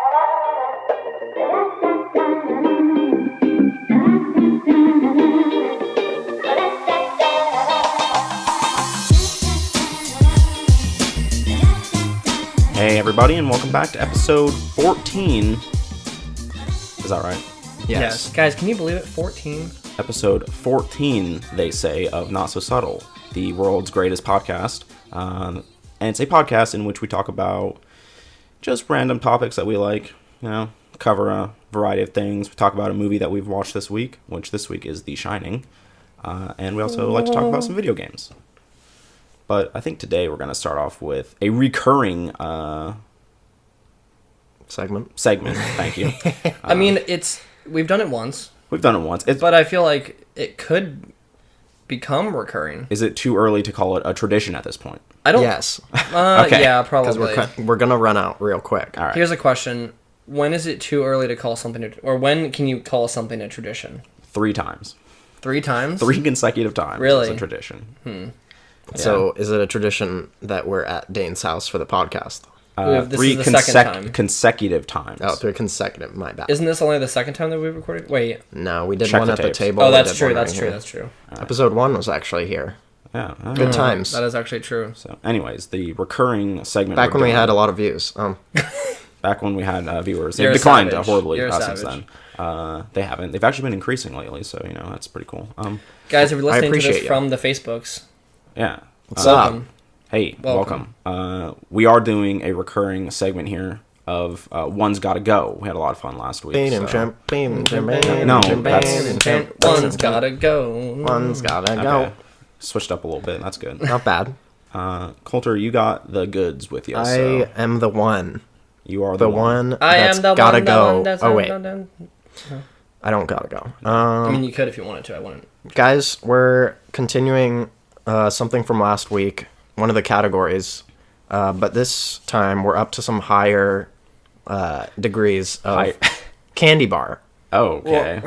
Hey everybody, and welcome back to episode 14. Is that right? Yes. Guys, can you believe it? 14? Episode 14, they say, of Not So Subtle, the world's greatest podcast. And it's a podcast in which we talk about just random topics that we like, cover a variety of things. We talk about a movie that we've watched this week, which this week is The Shining. And we also like to talk about some video games. But I think today we're going to start off with a recurring segment. Thank you. I mean, we've done it once. We've done it once. But I feel like it could become recurring. Is it too early to call it a tradition at this point? I don't. Yes. Okay. Yeah, probably. Because we're going to run out real quick. All right. Here's a question. When is it too early to call something, or when can you call something a tradition? 3 times. 3 times? 3 consecutive times. Really? Is a tradition. Yeah. So, is it a tradition that we're at Dane's house for the podcast? This is the second time. Consecutive times. Oh, 3 consecutive. My bad. Isn't this only the second time that we've recorded? Wait. No, we did Check one the at the tapes. table. Oh, we that's did true. one That's right true. here. That's true. Episode 1 was actually here. Yeah. Good times. That is actually true. So, anyways, the recurring segment. Back when we had a lot of views. Back when we had viewers. You're They've declined savage. horribly You're since savage. then. They haven't. They've actually been increasing lately, so, that's pretty cool. Guys, if you're listening to appreciate this you. from the Facebooks, Yeah. What's up? welcome. Hey, welcome. We are doing a recurring segment here of One's Gotta Go. We had a lot of fun last week. No, that's- One's gotta go. One's gotta go. Okay. Switched up a little bit. That's good. Not bad. Coulter, you got the goods with you. I So am the one. you are The one. one I that's am the gotta one, the go. one that's Oh, wait. done. I don't gotta go. I mean, you could if you wanted to. I wouldn't. Guys, we're continuing something from last week, one of the categories, but this time we're up to some higher degrees of candy bar. Oh, okay.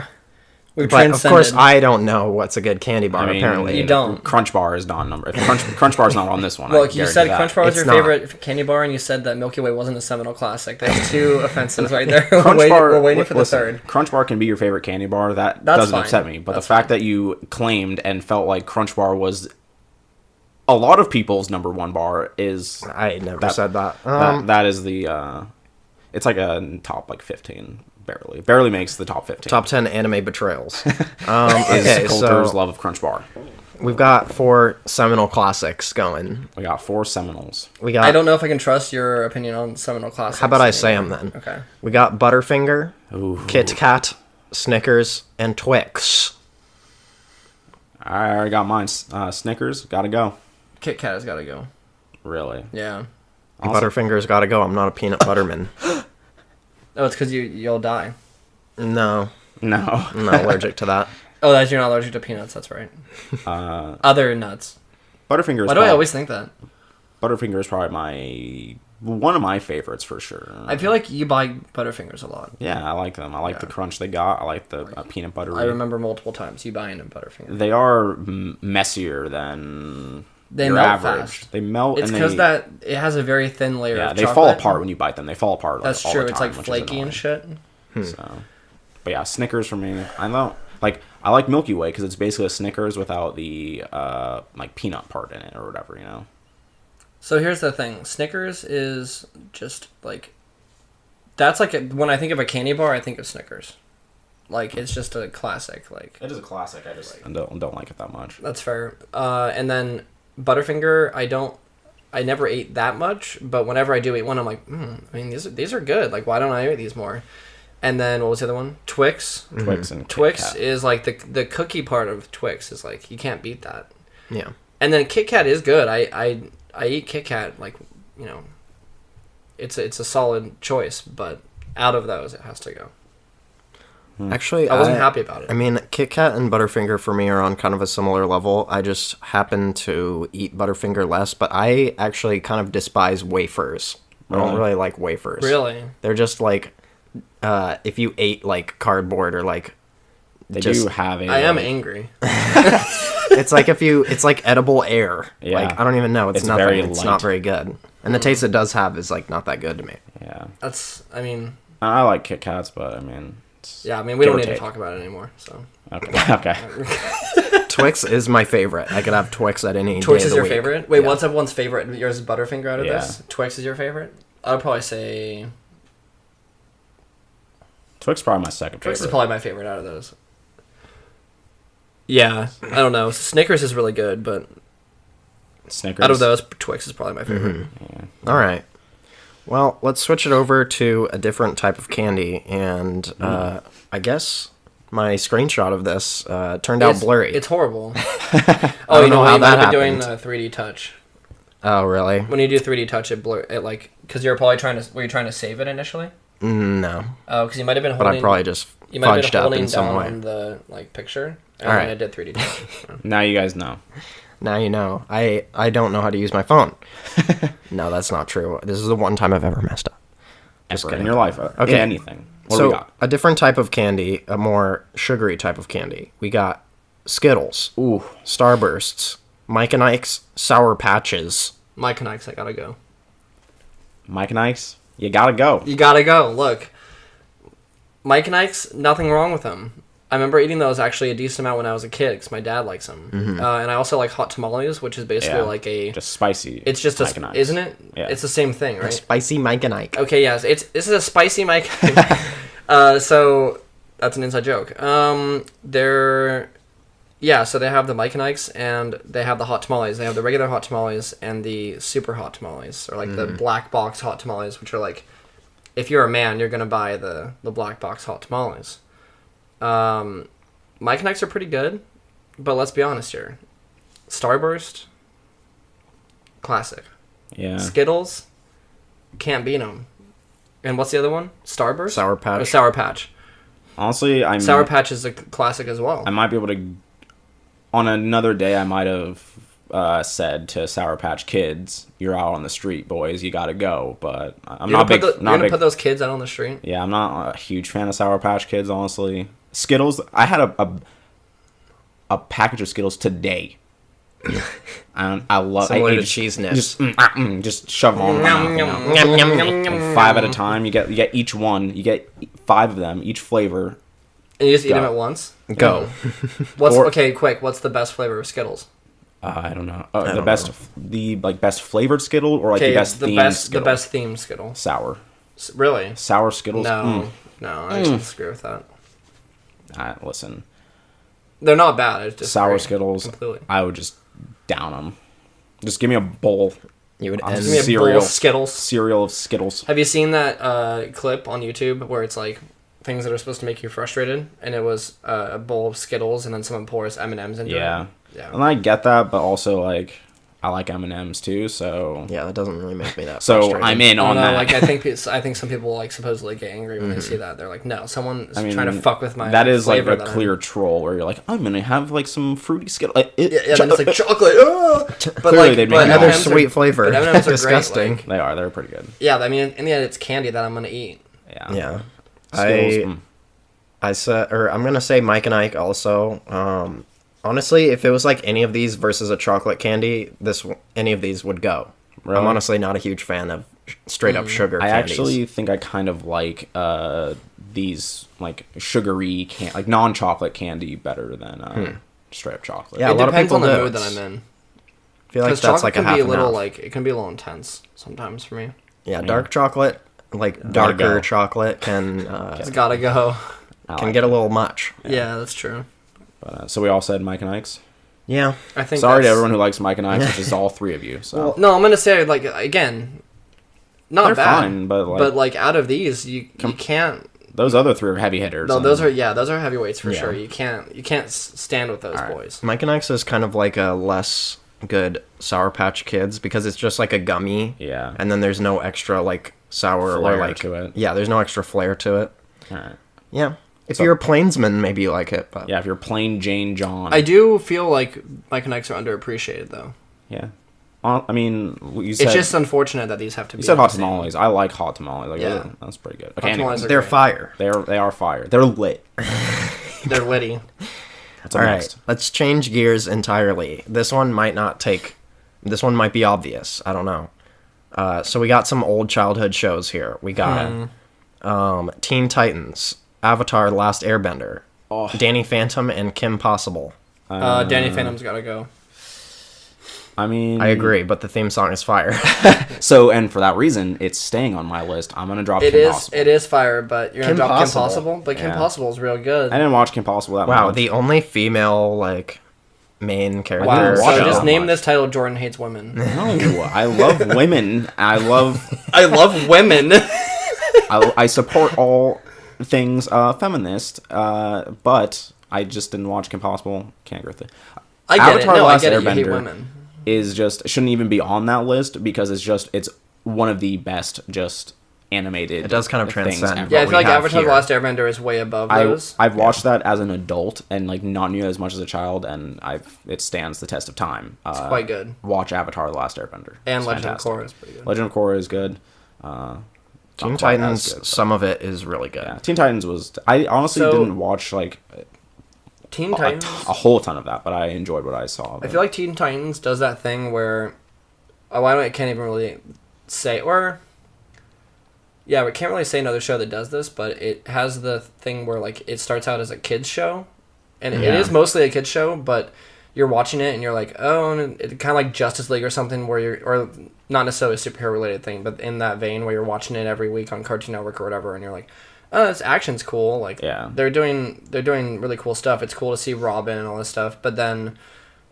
We've But of course, transcended. I don't know what's a good candy bar. I mean, apparently, You don't. Crunch Bar is not number. Crunch Bar is not on this one. Look, you said Crunch Bar was It's your not. favorite candy bar, and you said that Milky Way wasn't a seminal classic. There's 2 offenses right there. Crunch We're waiting for the listen, third. Crunch Bar can be your favorite candy bar. That That's doesn't fine. upset me. But That's the fact fine. that you claimed and felt like Crunch Bar was a lot of people's number 1 bar is I never said that. that is the it's like a top 15. Barely makes the top 15. Top 10 anime betrayals. Is Okay, Coulter's so love of Crunch Bar. we've got 4 seminal classics going. We got 4 Seminoles. We got. I don't know if I can trust your opinion on seminal classics. How about I say them then? Okay. We got Butterfinger, Ooh. Kit Kat, Snickers, and Twix. I already got mine. Snickers, gotta go. Kit Kat has got to go. Really? Yeah. Awesome. Butterfinger's gotta go. I'm not a peanut butterman. Oh, it's because you'll die. No, No. I'm not allergic to that. Oh, that's you're not allergic to peanuts. That's right. Other nuts. Butterfinger is Why do I always think that? Butterfinger is probably one of my favorites for sure. I feel like you buy Butterfingers a lot. Yeah, I like them. I like the crunch they got. I like the peanut butter. I remember multiple times you buying a Butterfinger. They are messier than They your melt average. fast. They melt. It's and because they, that it has a very thin layer yeah, of they chocolate. fall apart when you bite them. They fall apart. That's all true. The It's time, like which is flaky and annoying. shit. So, but yeah, Snickers for me. I don't like. I like Milky Way because it's basically a Snickers without the peanut part in it or whatever. So here's the thing. Snickers is just like... That's like... when I think of a candy bar, I think of Snickers. Like, it's just a classic. Like It is a classic. I just don't like it that much. That's fair. And then Butterfinger, I never ate that much, but whenever I do eat one, I'm like, I mean, these are good. Like, why don't I eat these more? And then, what was the other one? Twix. Twix and Kit Twix Kat. is like the cookie part of Twix is like, you can't beat that. Yeah. And then Kit Kat is good. I eat Kit Kat, like, it's a solid choice, but out of those, it has to go. Actually, I wasn't happy about it. I mean, Kit Kat and Butterfinger for me are on kind of a similar level. I just happen to eat Butterfinger less, but I actually kind of despise wafers. I don't really like wafers. Really? They're just like, if you ate like cardboard or like... They just, do have a... I am angry. It's like it's like edible air. Yeah. Like, I don't even know. It's nothing. very It's light. not very good. And the taste it does have is like not that good to me. Yeah. That's, I mean... I like Kit Kats, but I mean... Yeah, I mean, we don't need take. to talk about it anymore, so... Okay. Okay. Twix is my favorite. I could have Twix at any Twix day is of the your week. favorite? Wait, Yeah. what's everyone's favorite? Yours is Butterfinger out of Yeah. this? Twix is your favorite? I would probably say... Twix is probably my second Twix favorite. is probably my favorite out of those. Yeah, I don't know. Snickers is really good, but Snickers. out of those, Twix is probably my favorite. Mm-hmm. All right. Well, let's switch it over to a different type of candy, and I guess my screenshot of this turned out blurry. It's horrible. I Oh, don't you know know how how you might that be doing happened. 3D touch. Oh, really? When you do 3D touch, it blur it like because you're probably trying to. Were you trying to save it initially? No, Oh, because you might have been but holding. I probably just you might have fudged been up holding in some down way. on the like picture, and All then right. it did 3D touch. Now you guys know. Now you know. I don't know how to use my phone. No, that's not true. This is the one time I've ever messed up. Just Ever. in your life. Okay. In anything. What do So we got? a different type of candy, a more sugary type of candy. We got Skittles, Ooh. Starbursts, Mike and Ike's Sour Patches. Mike and Ikes, I gotta go. Mike and Ikes, you gotta go. You gotta go. Look, Mike and Ike's, nothing wrong with them. I remember eating those actually a decent amount when I was a kid because my dad likes them. And I also like hot tamales, which is basically Yeah. like a. Just spicy. It's just Mike and Ikes. isn't it? Yeah. It's the same thing, right? Spicy Mike and Ike. Okay, yes. This is a spicy Mike. So that's an inside joke. So they have the Mike and Ike's and they have the hot tamales. They have the regular hot tamales and the super hot tamales, or like the black box hot tamales, which are like, if you're a man, you're gonna buy the black box hot tamales. Mike and Ike's are pretty good, but let's be honest here. Starburst, classic. Yeah. Skittles, can't beat them. And what's the other one? Starburst? Sour Patch. Or Sour Patch. Honestly, Sour Patch is a classic as well. I might be able to. On another day, I might have said to Sour Patch Kids, "You're out on the street, boys. You gotta go." But I'm You're not big. You're Not gonna big. put those kids out on the street? Yeah, I'm not a huge fan of Sour Patch Kids, honestly. Skittles. I had a package of Skittles today. I love. Similar I to just- Cheese Nips. Just shove them all in my mouth, you know? Yum, yum, yum. And 5 at a time. You get each one. You get 5 of them, each flavor. And you just eat Go. them at once? Go. Okay, quick. What's the best flavor of Skittles? I don't know. I The don't best, know. the best flavored Skittle, or like the best themed Skittle. The best themed Skittle. Sour, Really? sour Skittles. No, I disagree with that. Listen, They're not bad. It's just sour great. Skittles. Completely. I would just down them. Just give me a bowl, You would I'll end. Give me a bowl cereal. of Skittles. cereal of Skittles. Have you seen that clip on YouTube where it's like things that are supposed to make you frustrated, and it was a bowl of Skittles, and then someone pours M&Ms into Yeah, it? Yeah. and I get that, but also like I like M&Ms too. So Yeah, that doesn't really make me that so frustrated. I'm in I on don't know, that. like I think some people like supposedly get angry when they see that. They're like, no, someone is I mean, trying to fuck with my that is like flavor a that I'm-" clear troll where you're like, I'm gonna have like some fruity Skittle. Yeah, then it's like chocolate. But Clearly like, they'd make but me Another M&Ms are- sweet flavor. but M&Ms are Disgusting. Great, like, They are. They're pretty good. yeah, I mean, in the end, it's candy that I'm gonna eat. Yeah. Yeah. Skittles, I said, or I'm gonna say Mike and Ike also. Honestly, if it was like any of these versus a chocolate candy, any of these would go. Really? I'm honestly not a huge fan of straight up sugar I candies. actually think I kind of like these like sugary like non-chocolate candy better than straight up chocolate. Yeah, a It lot of depends people on the do. mood that I'm in. I feel like Because that's chocolate like a can half be a and little half. like it can be a little intense sometimes for me. Yeah, dark chocolate, like Gotta darker go. chocolate can It's gotta go. I can like get a it. little much. Yeah, that's true. But, so we all said Mike and Ike's. Yeah. I think. Sorry to that's- everyone who likes Mike and Ike's, which is all 3 of you. So No, I'm gonna say like again, not they're bad, fine, but like, out of these, you can't. those other 3 are heavy hitters. No, and- those are heavyweights for Yeah. sure. You can't stand with those All right. boys. Mike and Ike's is kind of like a less good Sour Patch Kids because it's just like a gummy. Yeah. And then there's no extra like sour Flair or like to it. Yeah, there's no extra flair to it. All right. Yeah. If So- you're a plainsman, maybe you like it, but Yeah, if you're plain Jane John. I do feel like Mike and Ike's are underappreciated though. Yeah. I mean, you said It's just unfortunate that these have to be. you said on hot the same- tamales. I like hot tamales. Like, Yeah. that's pretty good. Hot Okay, anyway. tamales are they're great. fire. They are fire. They're lit. They're witty. That's a All right, must. let's change gears entirely. This one might be obvious. I don't know. So we got some old childhood shows here. We got Teen Titans, Avatar: The Last Airbender, Oh. Danny Phantom, and Kim Possible. Danny Phantom's gotta go. I mean, I agree, but the theme song is fire. So, and for that reason, it's staying on my list. I'm gonna drop It Kim is. Possible. It is fire, but you're gonna Kim drop Possible. Kim Possible. But Kim Yeah. Possible is real good. I didn't watch Kim Possible that Wow, much. the only female main character. Wow. didn't So watch it just that name much. this title. Jordan hates women. No, I love women. I love women. I support all things feminist, but I just didn't watch Kim Possible. Can't agree with it. I get Avatar: it. No, The I Last get it. You hate Airbender women. is just shouldn't even be on that list because it's one of the best just animated. It does kind of things transcend. ever. Yeah, I what feel we like have Avatar: The here. Last Airbender is way above those. I've watched that as an adult and like not knew as much as a child, and it stands the test of time. It's quite good. Watch Avatar: The Last Airbender. And It's Legend fantastic. of Korra is pretty good. Legend of Korra is good. Teen Not quite as Titans, good, but- some of it is really good. Yeah, Teen Titans was. I honestly So- didn't watch like Teen a Titans. whole ton of that, but I enjoyed what I saw. I feel like Teen Titans does that thing where, I can't even really say, or, yeah, we can't really say another show that does this, but it has the thing where, like, it starts out as a kid's show, and it Yeah. is mostly a kid's show, but you're watching it and you're like, oh, and it kind of like Justice League or something where or not necessarily a superhero related thing, but in that vein where you're watching it every week on Cartoon Network or whatever, and you're like, oh, this action's cool. Like, Yeah. they're doing really cool stuff. It's cool to see Robin and all this stuff. But then,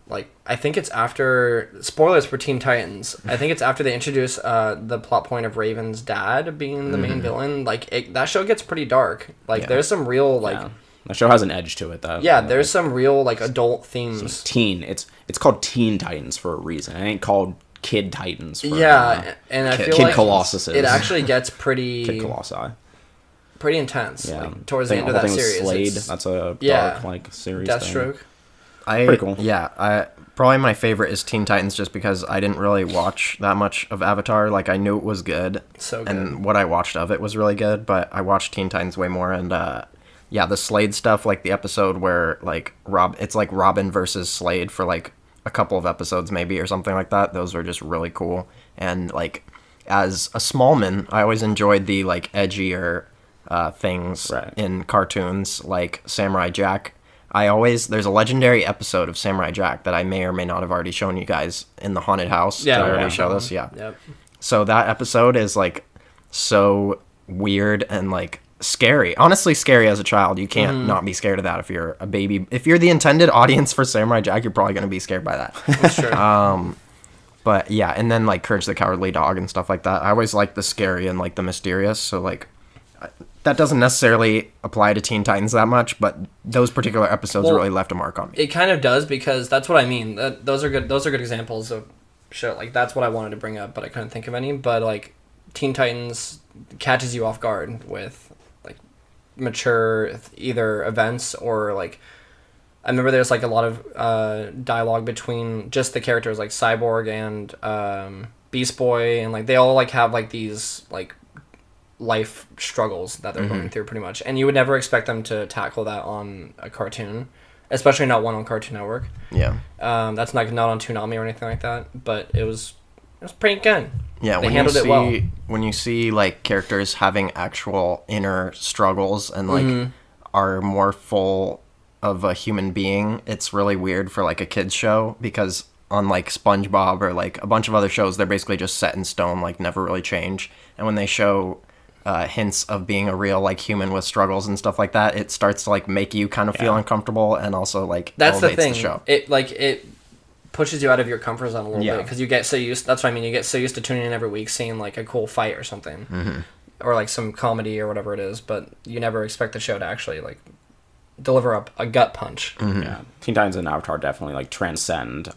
like, I think it's after spoilers for Teen Titans. I think it's after they introduce the plot point of Raven's dad being the main villain. Like, that show gets pretty dark. Like, Yeah. there's some real like. Yeah. The show has an edge to it, though. Yeah, there's some real like adult themes. Teen. It's called Teen Titans for a reason. It ain't called Kid Titans. For, Yeah, and I feel Kid like Colossuses. it actually gets pretty Kid Colossi. pretty intense. Yeah. Like, towards the end of that whole thing with series, Slade. it's That's a Yeah. dark like series. thing. Deathstroke. Pretty cool. Yeah, probably my favorite is Teen Titans just because I didn't really watch that much of Avatar. Like, I knew it was good. So good. And what I watched of it was really good, but I watched Teen Titans way more. And, yeah, the Slade stuff, like the episode where, like, it's like Robin versus Slade for, like, a couple of episodes maybe or something like that. Those are just really cool. And, like, as a small man, I always enjoyed the, like, edgier things Right. in cartoons, like Samurai Jack. There's a legendary episode of Samurai Jack that I may or may not have already shown you guys in the haunted house. Yeah, Did I we already watched show that this? one. Yeah. Yep. So that episode is like so weird and like scary. Honestly, scary as a child. You can't not be scared of that if you're a baby. If you're the intended audience for Samurai Jack, you're probably going to be scared by that. That's true. But yeah, and then like Courage the Cowardly Dog and stuff like that. I always like the scary and like the mysterious. So like that doesn't necessarily apply to Teen Titans that much, but those particular episodes Well, really left a mark on me. It kind of does because that's what I mean. Those are good. Those are good examples of shit. Like that's what I wanted to bring up, but I couldn't think of any. But like Teen Titans catches you off guard with like mature either events or like I remember there's like a lot of dialogue between just the characters like Cyborg and Beast Boy, and like they all like have like these like life struggles that they're going through pretty much, and you would never expect them to tackle that on a cartoon, especially not one on Cartoon Network. Yeah. That's not on Toonami or anything like that, but it was pretty good. Yeah, They when handled you it see well. when you see like characters having actual inner struggles and like are more full of a human being, it's really weird for like a kids show because on like SpongeBob or like a bunch of other shows, they're basically just set in stone, like never really change. And when they show hints of being a real like human with struggles and stuff like that, it starts to like make you kind of feel uncomfortable and also like That's the elevates thing. show. It pushes you out of your comfort zone a little Yeah. bit because you get so used. That's what I mean. You get so used to tuning in every week, seeing like a cool fight or something, or like some comedy or whatever it is. But you never expect the show to actually like deliver up a gut punch. Yeah, Teen Titans and Avatar definitely like transcend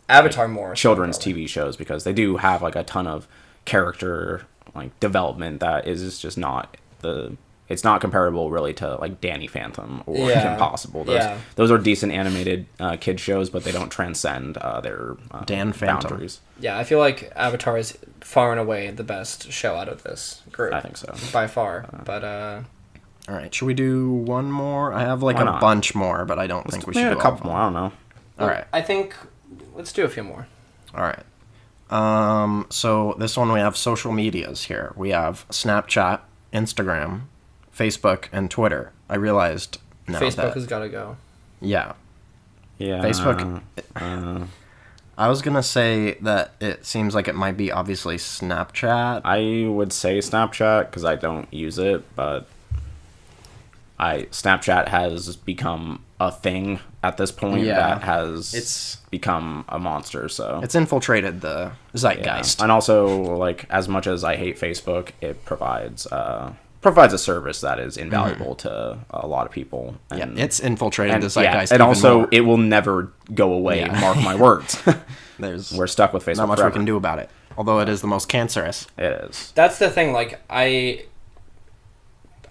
Avatar more so, children's probably. TV shows because they do have like a ton of character like development that is just not it's not comparable really to like Danny Phantom or Yeah. Kim Possible. Yeah. Those are decent animated kid shows, but they don't transcend their Dan Phantom. boundaries. Yeah, I feel like Avatar is far and away the best show out of this group. I think so. By far. But All right, should we do one more? I have like Why a not? bunch more, but I don't think we should Maybe do a all of couple them. more. I don't know. All right. I think let's do a few more. All right. So this one we have social medias here. We have Snapchat, Instagram, Facebook, and Twitter. I realized now Facebook has got to go. Yeah. Yeah. Facebook. I was going to say that it seems like it might be obviously Snapchat. I would say Snapchat because I don't use it, but Snapchat has become a thing at this point that has become a monster. So it's infiltrated the zeitgeist. Yeah. And also, like, as much as I hate Facebook, it provides a service that is invaluable to a lot of people. And, it's infiltrated the zeitgeist. And also, more. it will never go away. Yeah. Mark my words. We're stuck with Facebook. Not much forever. we can do about it. Although it is the most cancerous. It is. That's the thing. Like, I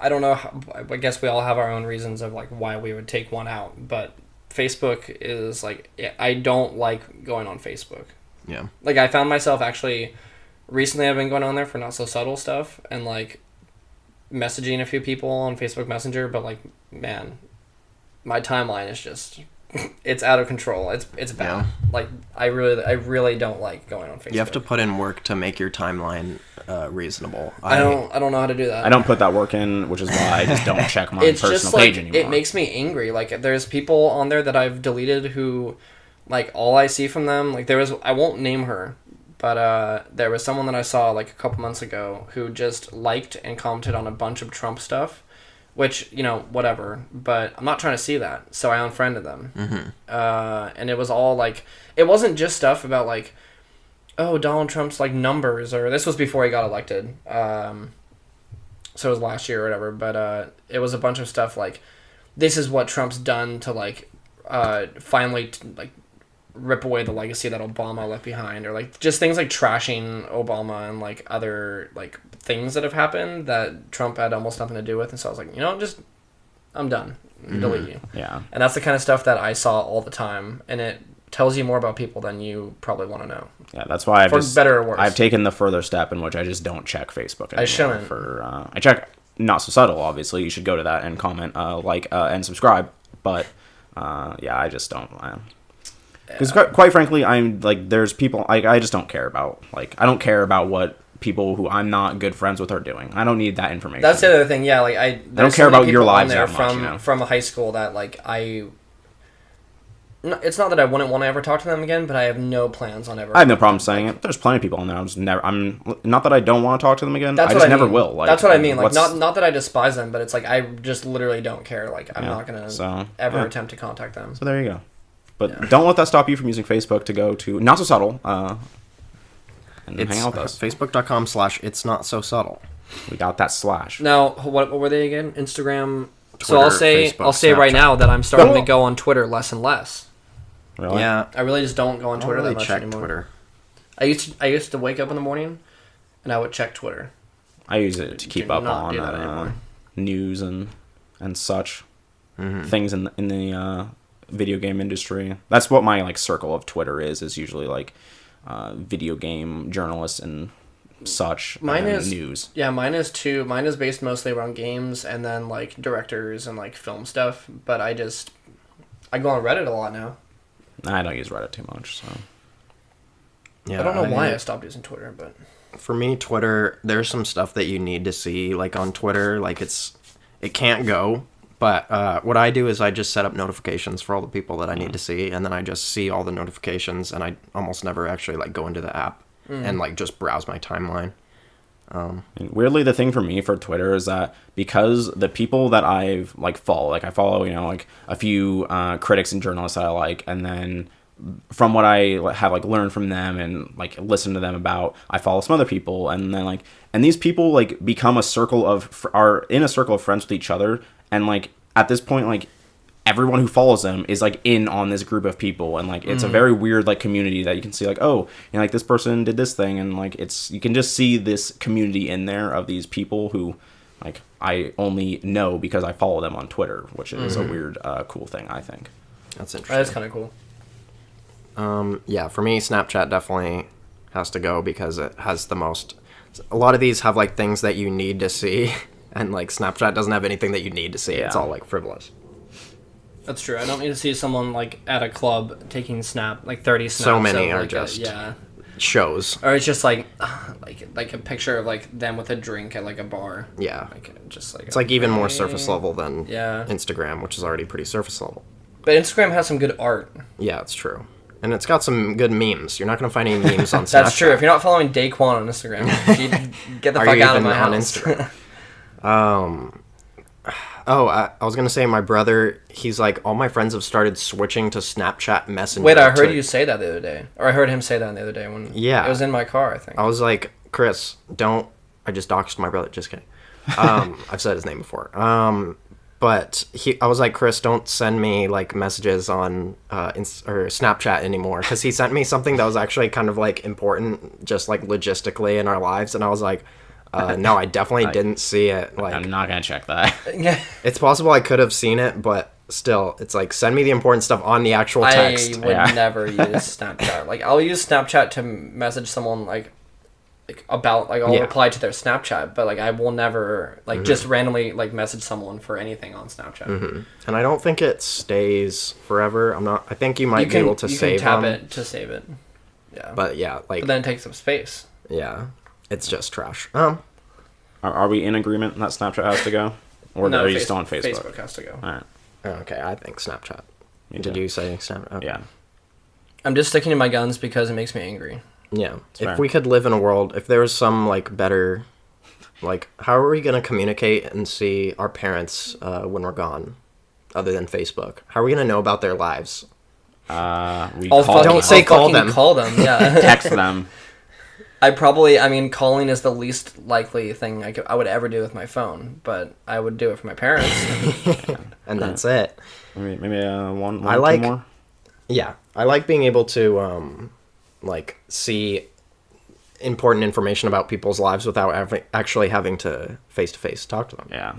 don't know. I guess we all have our own reasons of like why we would take one out. But Facebook is like, I don't like going on Facebook. Yeah. Like, I found myself actually recently. I've been going on there for not so subtle stuff and like messaging a few people on Facebook Messenger. But like, man, my timeline is just it's out of control. It's bad. Yeah. Like, I really don't like going on Facebook. You have to put in work to make your timeline reasonable. I don't know how to do that. I don't put that work in, which is why I just don't check my personal page anymore. It makes me angry. Like, there's people on there that I've deleted who, like, all I see from them, like, I won't name her, but there was someone that I saw like a couple months ago who just liked and commented on a bunch of Trump stuff. Which, you know, whatever, but I'm not trying to see that, so I unfriended them. Mm-hmm. And it was all, like, it wasn't just stuff about, like, oh, Donald Trump's, like, numbers, or this was before he got elected, so it was last year or whatever, but it was a bunch of stuff, like, this is what Trump's done to, like, finally, like, rip away the legacy that Obama left behind, or, like, just things like trashing Obama and, like, other, like, things that have happened that Trump had almost nothing to do with. And so I was like, you know, I'm done. Delete you. Yeah. And that's the kind of stuff that I saw all the time, and it tells you more about people than you probably want to know. Yeah, that's why better or worse. I've taken the further step in which I just don't check Facebook anymore. I shouldn't. I check Not So Subtle, obviously. You should go to that and comment, and subscribe. But, I just don't. Because quite frankly, I'm like, there's people I just don't care about. Like, I don't care about what people who I'm not good friends with are doing. I don't need that information. That's the other thing. Yeah, like I don't care about your lives that much. From high school that like it's not that I wouldn't want to ever talk to them again, but I have no plans on ever. I have no problem saying it. There's plenty of people on there. I'm not that I don't want to talk to them again. That's I just never will. Like, that's what I mean. Like, not that I despise them, but it's like I just literally don't care. Like, I'm not gonna ever attempt to contact them. So there you go. But don't let that stop you from using Facebook to go to Not So Subtle and hang out with us. Facebook.com/It's Not So Subtle. We got that slash. Now, what were they again? Instagram. Twitter, so I'll say Facebook, right now that I'm starting to go on Twitter less and less. Really? Yeah. I really just don't go on Twitter that much check anymore. Twitter. I used to wake up in the morning and I would check Twitter. I use it to keep up on news and such things in the video game industry. That's what my like circle of Twitter is usually like video game journalists and such. Mine is news. Yeah, mine is too. Mine is based mostly around games and then like directors and like film stuff. But I go on Reddit a lot now. I don't use Reddit too much, so. Yeah, I don't know why I stopped using Twitter, but for me, Twitter, there's some stuff that you need to see like on Twitter. Like it can't go. But what I do is I just set up notifications for all the people that I need to see, and then I just see all the notifications, and I almost never actually like go into the app and like just browse my timeline. Weirdly, the thing for me for Twitter is that because the people that I've like follow, like I follow, you know, like a few critics and journalists that I like, and then from what I have like learned from them and like listen to them about, I follow some other people, and then like, and these people like become are in a circle of friends with each other, and like at this point, like everyone who follows them is like in on this group of people, and like it's a very weird like community that you can see like, oh, you know, like this person did this thing, and like you can just see this community in there of these people who like I only know because I follow them on Twitter, which is a weird cool thing, I think. That's interesting. That's kind of cool. Yeah, for me, Snapchat definitely has to go because it has the most. A lot of these have like things that you need to see, and like Snapchat doesn't have anything that you need to see. Yeah. It's all like frivolous. That's true. I don't need to see someone like at a club taking like 30 snaps. So many of, are like, just. Yeah. shows. Or it's just like a picture of like them with a drink at like a bar. Yeah. Like just like It's like even more surface level than Yeah. Instagram, which is already pretty surface level. But Instagram has some good art. Yeah, it's true. And it's got some good memes. You're not going to find any memes on Snapchat. That's true. If you're not following Daquan on Instagram, get the Are fuck you out of even my on house. Instagram? I was going to say my brother, he's like, all my friends have started switching to Snapchat Messenger. Wait, I heard you say that the other day. Or I heard him say that the other day when Yeah. it was in my car, I think. I was like, Chris, don't... I just doxed my brother. Just kidding. I've said his name before. But I was like, Chris, don't send me like messages on or Snapchat anymore, because he sent me something that was actually kind of like important, just like logistically in our lives, and I was like, no, I definitely didn't see it. Like, I'm not gonna check that. Yeah. it's possible I could have seen it, but still, it's like, send me the important stuff on the actual text. I would never use Snapchat. Like, I'll use Snapchat to message someone like about like I'll reply to their Snapchat, but like I will never like just randomly like message someone for anything on Snapchat. And I don't think it stays forever. I think you might be able to save tap them. it to save it. Yeah. But yeah, like, But then it takes up space. yeah, it's just trash. Are we in agreement that Snapchat has to go, or No, are you still on Facebook? Facebook has to go. All right. Okay, I think Snapchat. Me Did too. you say Snapchat? Okay. Yeah. I'm just sticking to my guns because it makes me angry. Yeah. If fair. we could live in a world, if there was some like better, like, how are we gonna communicate and see our parents when we're gone, other than Facebook? How are we gonna know about their lives? We I'll call Don't them. say call fucking them. Call them, yeah. Text them. I mean, calling is the least likely thing I would ever do with my phone, but I would do it for my parents. And that's it. Maybe one I two like- more. Yeah, I like being able to like see important information about people's lives without actually having to face talk to them. Yeah.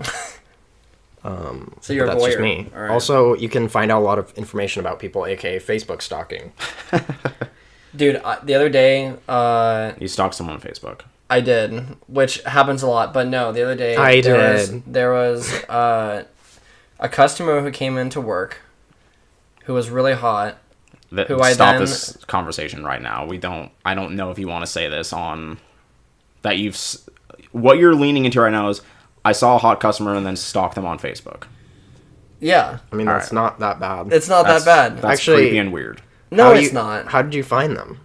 So you're But a that's voyeur. just me. All right. Also, you can find out a lot of information about people, aka Facebook stalking. Dude, the other day, You stalk someone on Facebook. I did, which happens a lot. But no, the other day there was a customer who came into work who was really hot. Who I Stop then- this conversation right now. I don't know if you want to say this on that what you're leaning into right now is I saw a hot customer and then stalked them on Facebook. Yeah, I mean, that's not that bad. it's not that bad. That's Actually- creepy and weird. No, it's not. How did you find them?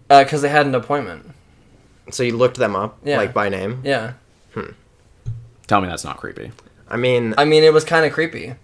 Because they had an appointment. So you looked them up, Yeah. like by name? Yeah. Tell me that's not creepy. I mean, It was kind of creepy.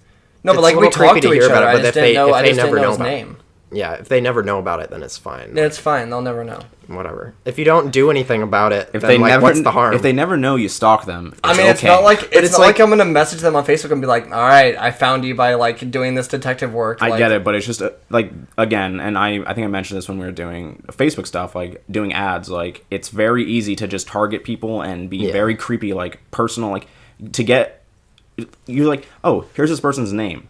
No, It's but like a we little talked creepy to to each hear about other. it, I but just if didn't they- know. if I they just didn't never know know his about it. name. yeah, if they never know about it, then it's fine. It's fine. They'll never know. Whatever. If you don't do anything about it, If then, they like, never, what's the harm? If they never know you stalk them, I mean, it's okay. not like it's not like like- I'm gonna message them on Facebook and be like, "All right, I found you by like doing this detective work." I like, get it, but it's just like again, and I think I mentioned this when we were doing Facebook stuff, like doing ads. Like it's very easy to just target people and be very creepy, like personal, like to get you're like, oh, here's this person's name.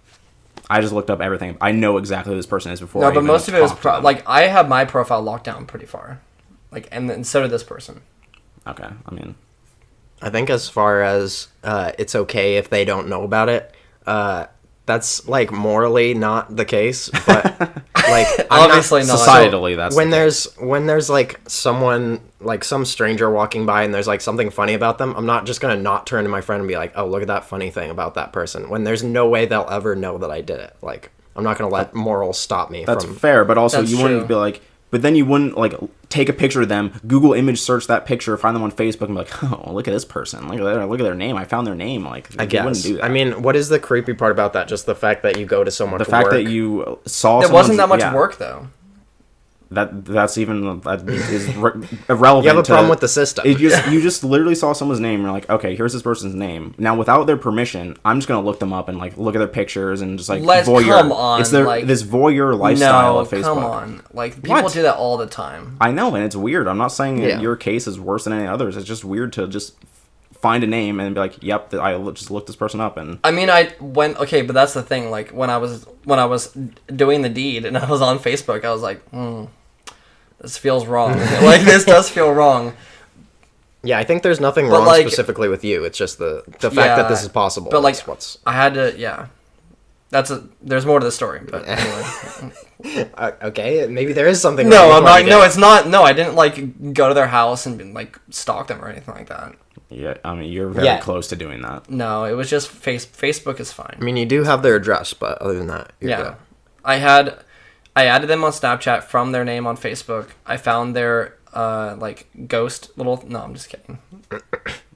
I just looked up everything. I know exactly who this person is before. No, I but even most of it was talk to them. like I have my profile locked down pretty far, like, and then so did this person. Okay, I mean, I think as far as it's okay if they don't know about it, that's like morally not the case, but like Obviously not. societally, that's when the there's like someone, like some stranger walking by and there's like something funny about them, I'm not just gonna not turn to my friend and be like, oh, look at that funny thing about that person, when there's no way they'll ever know that I did it. Like, I'm not gonna let morals stop me That's from fair, but also That's you wouldn't true. be like, but then you wouldn't like take a picture of them, Google image search that picture, find them on Facebook, and be like, oh, look at this person, look at their name, I found their name. Like, I you wouldn't guess. do that. I mean, what is the creepy part about that? Just the fact that you go to so much the fact work. that you saw It wasn't that much yeah, work though. That's even that is irrelevant. You have a to- problem with the system. You just literally saw someone's name. And you're like, okay, here's this person's name. Now, without their permission, I'm just gonna look them up and like look at their pictures and just like voyeur. Come on, It's their like, this voyeur lifestyle No, of Facebook. come on. Like people What? do that all the time. I know, and it's weird. I'm not saying that Yeah. your case is worse than any others. It's just weird to just find a name and be like, yep, just looked this person up and I mean, but that's the thing. Like when I was doing the deed and I was on Facebook, I was like, this feels wrong. Like this does feel wrong. Yeah, I think there's nothing But, wrong like- specifically with you. It's just the fact that this is possible. But like, is what's I had to, yeah. There's more to the story, but anyway. Okay, maybe there is something. No, wrong I'm with what not. you No, did. it's not. No, I didn't like go to their house and like stalk them or anything like that. Yeah, I mean, you're very close to doing that. No, it was just Facebook is fine. I mean, you do have their address, but other than that, you're Yeah, good. I added them on Snapchat from their name on Facebook. I found their like ghost little. No, I'm just kidding.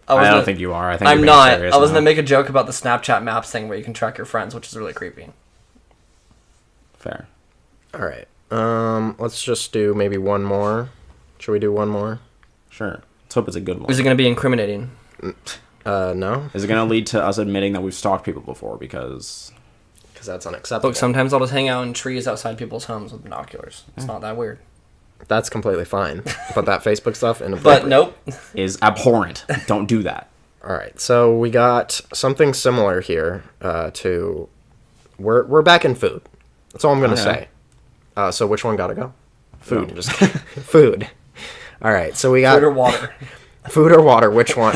I don't think you are. I think I'm you're being not. serious I was now. gonna make a joke about the Snapchat maps thing where you can track your friends, which is really creepy. Fair. All right. Let's just do maybe one more. Should we do one more? Sure. Let's hope it's a good one. Is it gonna be incriminating? No, Is it going to lead to us admitting that we've stalked people before? Because that's unacceptable. Look, sometimes I'll just hang out in trees outside people's homes with binoculars. It's not that weird. That's completely fine. But that Facebook stuff, inappropriate. But nope. is abhorrent. Don't do that. All right, so we got something similar here. To we're back in food. That's all I'm gonna Okay. say. So which one gotta go? Food. No, just food. All right, so we got Food or water. food or water. Which one?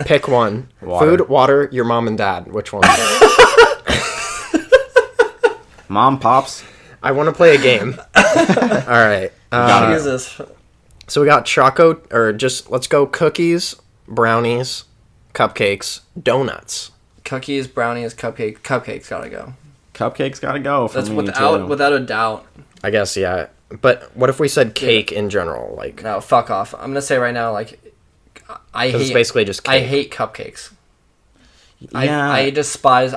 Pick one. Water. Food, water. Your mom and dad. Which one? Mom, pops. I want to play a game. All right. Got it. Jesus. So we got choco, or just let's go cookies, brownies, cupcakes, donuts. Cookies, brownies, cupcakes gotta go. Cupcakes got to go for That's me, without too. a doubt. I guess, yeah. But what if we said cake in general? Like, No, fuck off. I'm gonna say right now, like, I 'cause hate. it's basically just cake. I hate cupcakes. Yeah. I despise.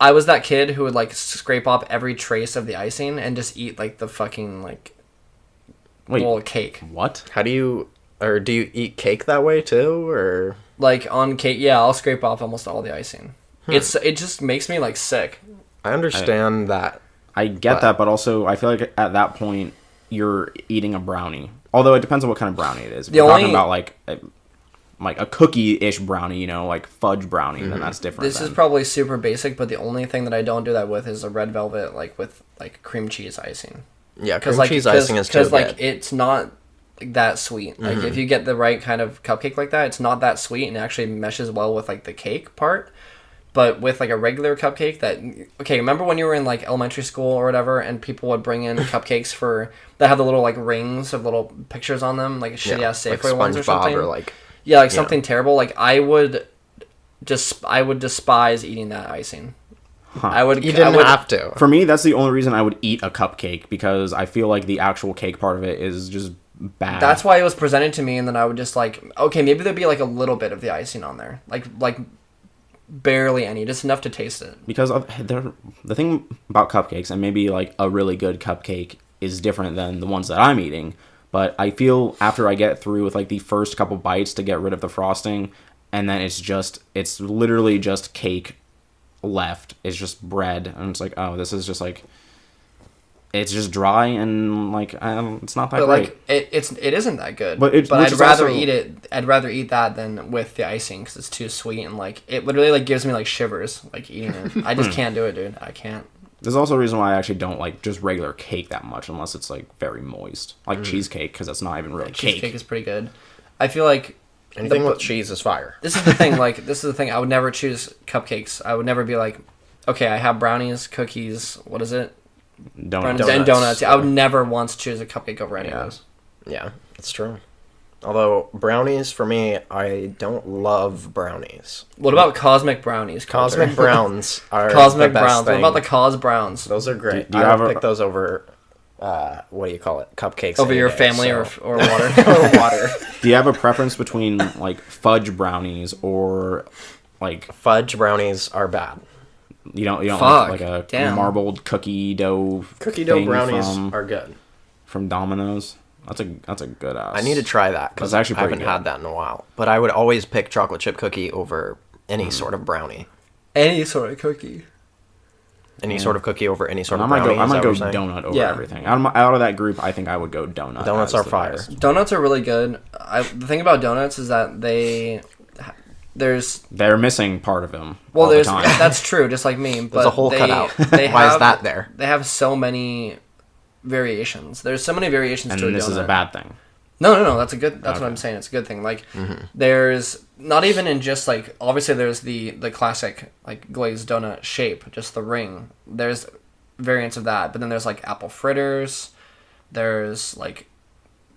I was that kid who would like scrape off every trace of the icing and just eat like the fucking like Wait, little cake. what? How do you eat cake that way too, or? Like on cake, yeah, I'll scrape off almost all the icing. It just makes me like sick. I understand that. I get that, but also I feel like at that point you're eating a brownie. Although it depends on what kind of brownie it is. If The you're talking only- about like a cookie-ish brownie, you know, like fudge brownie, then that's different. This is probably super basic, but the only thing that I don't do that with is a red velvet, like with like cream cheese icing. Yeah, Because cream cheese icing is too like good. it's not like, that sweet. Like if you get the right kind of cupcake like that, it's not that sweet and it actually meshes well with like the cake part. But with like a regular cupcake remember when you were in like elementary school or whatever and people would bring in cupcakes that have the little like rings of little pictures on them, like shitty ass like Safeway ones or SpongeBob something. or like. Yeah, like something terrible. Like I would despise eating that icing. I would. You didn't I would, have to. For me, that's the only reason I would eat a cupcake, because I feel like the actual cake part of it is just bad. That's why it was presented to me, and then I would just like, okay, maybe there'd be like a little bit of the icing on there, like barely any, just enough to taste it. Because the thing about cupcakes, and maybe like a really good cupcake is different than the ones that I'm eating, but I feel after I get through with like the first couple bites to get rid of the frosting, and then it's literally just cake left. It's just bread, and it's like, oh, this is just like, it's just dry and like it's not that But great. like it isn't that good. But which I'd is rather also- eat it. I'd rather eat that than with the icing because it's too sweet and like it literally like gives me like shivers like eating it. I just can't do it, dude. I can't. There's also a reason why I actually don't like just regular cake that much unless it's like very moist, like cheesecake, because that's not even really Cheesecake cake. is pretty good. I feel like Anything with cheese is fire. this is the thing. Like this is the thing. I would never choose cupcakes. I would never be like, okay, I have brownies, cookies. What is it? Donuts. And donuts. I would never once choose a cupcake over any of Yeah. those. Yeah, that's true. Although brownies, for me, I don't love brownies. What about cosmic brownies? Coulter? Cosmic browns are Cosmic the best browns. thing. What about the cos browns? Those are great. Do you I have would a- pick those over, what do you call it? Cupcakes. Over any your day, family so- or water? or water. Do you have a preference between like fudge brownies or like Fudge brownies are bad. you don't Fuck, like a damn. marbled cookie dough Cookie dough thing brownies from, are good. from Domino's? That's a good ass. I need to try that because That's actually I haven't pretty had good. that in a while. But I would always pick chocolate chip cookie over any sort of brownie. Any sort of cookie. Any sort of cookie over any sort I of might brownie. go. I is might that go what you're saying? donut over Yeah. everything. Out of that group, I think I would go donut. Donuts as are the fire. best. Donuts are really good. The thing about donuts is that there's They're missing part of them. well all the there's time. that's true, just like me. But There's a hole they, cut out. They Why have, is that there? They have so many variations. There's so many varitions and to a this donut. is a bad thing. No. That's what Okay. I'm saying. It's a good thing. Like, there's not even in just like obviously there's the classic like glazed donut shape, just the ring. There's variants of that, but then there's like apple fritters. There's like,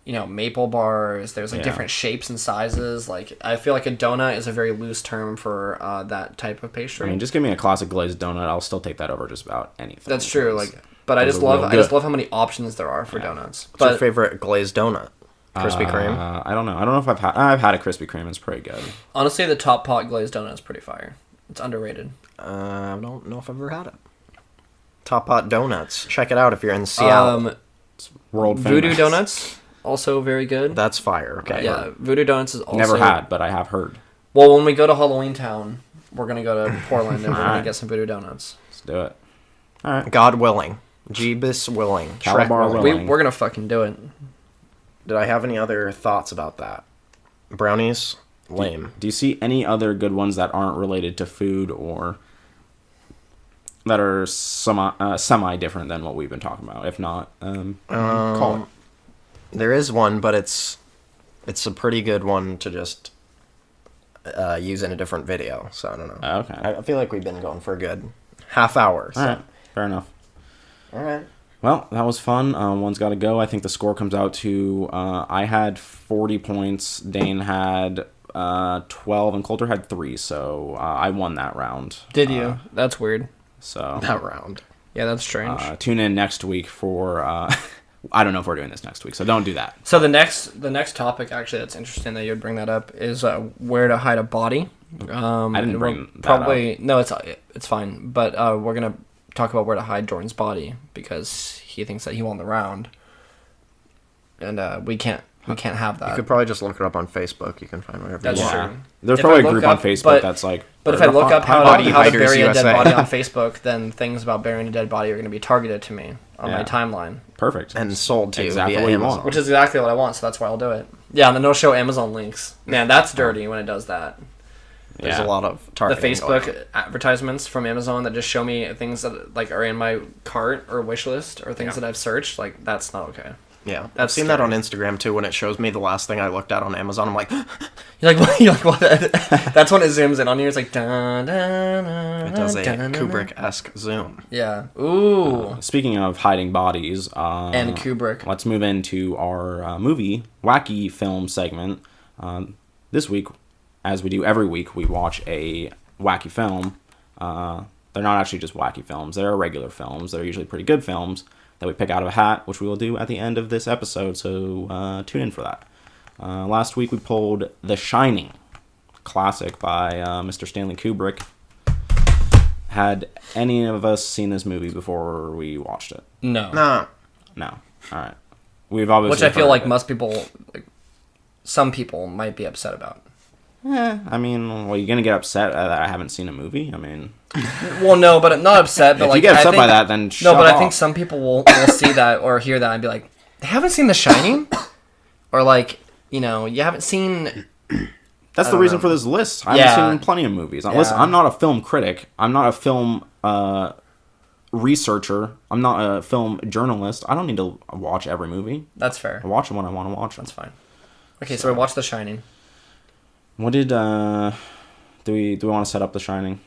maple bars. There's like different shapes and sizes. Like, I feel like a donut is a very loose term for that type of pastry. I mean, just give me a classic glazed donut. I'll still take that over just about anything. That's true. Like, but I those just are real I just good. love how many options there are for donuts. What's your But favorite glazed donut? Krispy Kreme? I don't know. I don't know if I've had a Krispy Kreme. It's pretty good. honestly, the top pot glazed donut is pretty fire. It's underrated. I don't know if I've ever had it. Top Pot Donuts. Check it out if you're in Seattle. World famous. Voodoo Donuts, also very good. That's fire. Okay. Yeah, Voodoo Donuts is also... Never had, but I have heard. Well, when we go to Halloween Town, we're going to go to Portland and we're going to get some Voodoo Donuts. Let's do it. All right. God willing. Jeebus willing. Shrek Calabar willing. We're going to fucking do it. Did I have any other thoughts about that? Brownies? Lame. Do you see any other good ones that aren't related to food or that are semi different than what we've been talking about? If not, call it. There is one, but it's a pretty good one to just use in a different video. So I don't know. Okay. I feel like we've been going for a good half hour. So. All right. Fair enough. All right. Well, that was fun. One's got to go. I think the score comes out to I had 40 points. Dane had 12, and Coulter had 3. So I won that round. Did you? That's weird. So That round. Yeah, that's strange. tune in next week for. I don't know if we're doing this next week, so don't do that. So the next topic, actually, that's interesting that you would bring that up is where to hide a body. I didn't bring that probably no, it's fine. But we're gonna talk about where to hide Jordan's body because he thinks that he won the round, and we can't have that. You could probably just look it up on Facebook. You can find whatever That's you want. true. There's If I probably a look group on up- Facebook but- that's like. But if I look up how Body to Hiders bury a dead USA. body on Facebook, then things about burying a dead body are going to be targeted to me on my Yeah. timeline, Perfect. And sold to you Exactly via what you Amazon. want. which is exactly what I want. So that's why I'll do it. Yeah, and then it'll show Amazon links. Man, that's dirty when it does that. There's Yeah. a lot of The targeting going on. Facebook advertisements from Amazon that just show me things that like are in my cart or wish list or things Yeah. that I've searched. Like that's not okay. Yeah, I've That's seen that on Instagram too. When it shows me the last thing I looked at on Amazon, I'm like, it You're like what? You're like what? That's when it zooms in on you. It's like dun, dun, dun, does a dun, dun, dun. Kubrick-esque zoom. Yeah. Ooh. Speaking of hiding bodies, And Kubrick. let's move into our movie Wacky Film segment. This week, as we do every week, we watch a wacky film. They're not actually just wacky films; they're regular films. They're usually pretty good films that we pick out of a hat, which we will do at the end of this episode. So tune in for that. Last week we pulled The Shining, classic by Mr. Stanley Kubrick. Had any of us seen this movie before we watched it? No. No, No. All right. We've obviously Which I feel heard like of it. most people, like, some people might be upset about. I mean, well, you're gonna get upset that I haven't seen a movie. I mean, Well, no, but not upset. But if like, you get I upset think, by that, then no, shut but off. I think some people will see that or hear that and be like, they haven't seen The Shining, or like, you haven't seen. That's the reason for this list. I've Yeah. seen plenty of movies. Listen, I'm not a film critic. I'm not a film researcher. I'm not a film journalist. I don't need to watch every movie. That's fair. I watch them when I want to watch them. That's fine. Okay, so we watched The Shining. What did do we want to set up The Shining?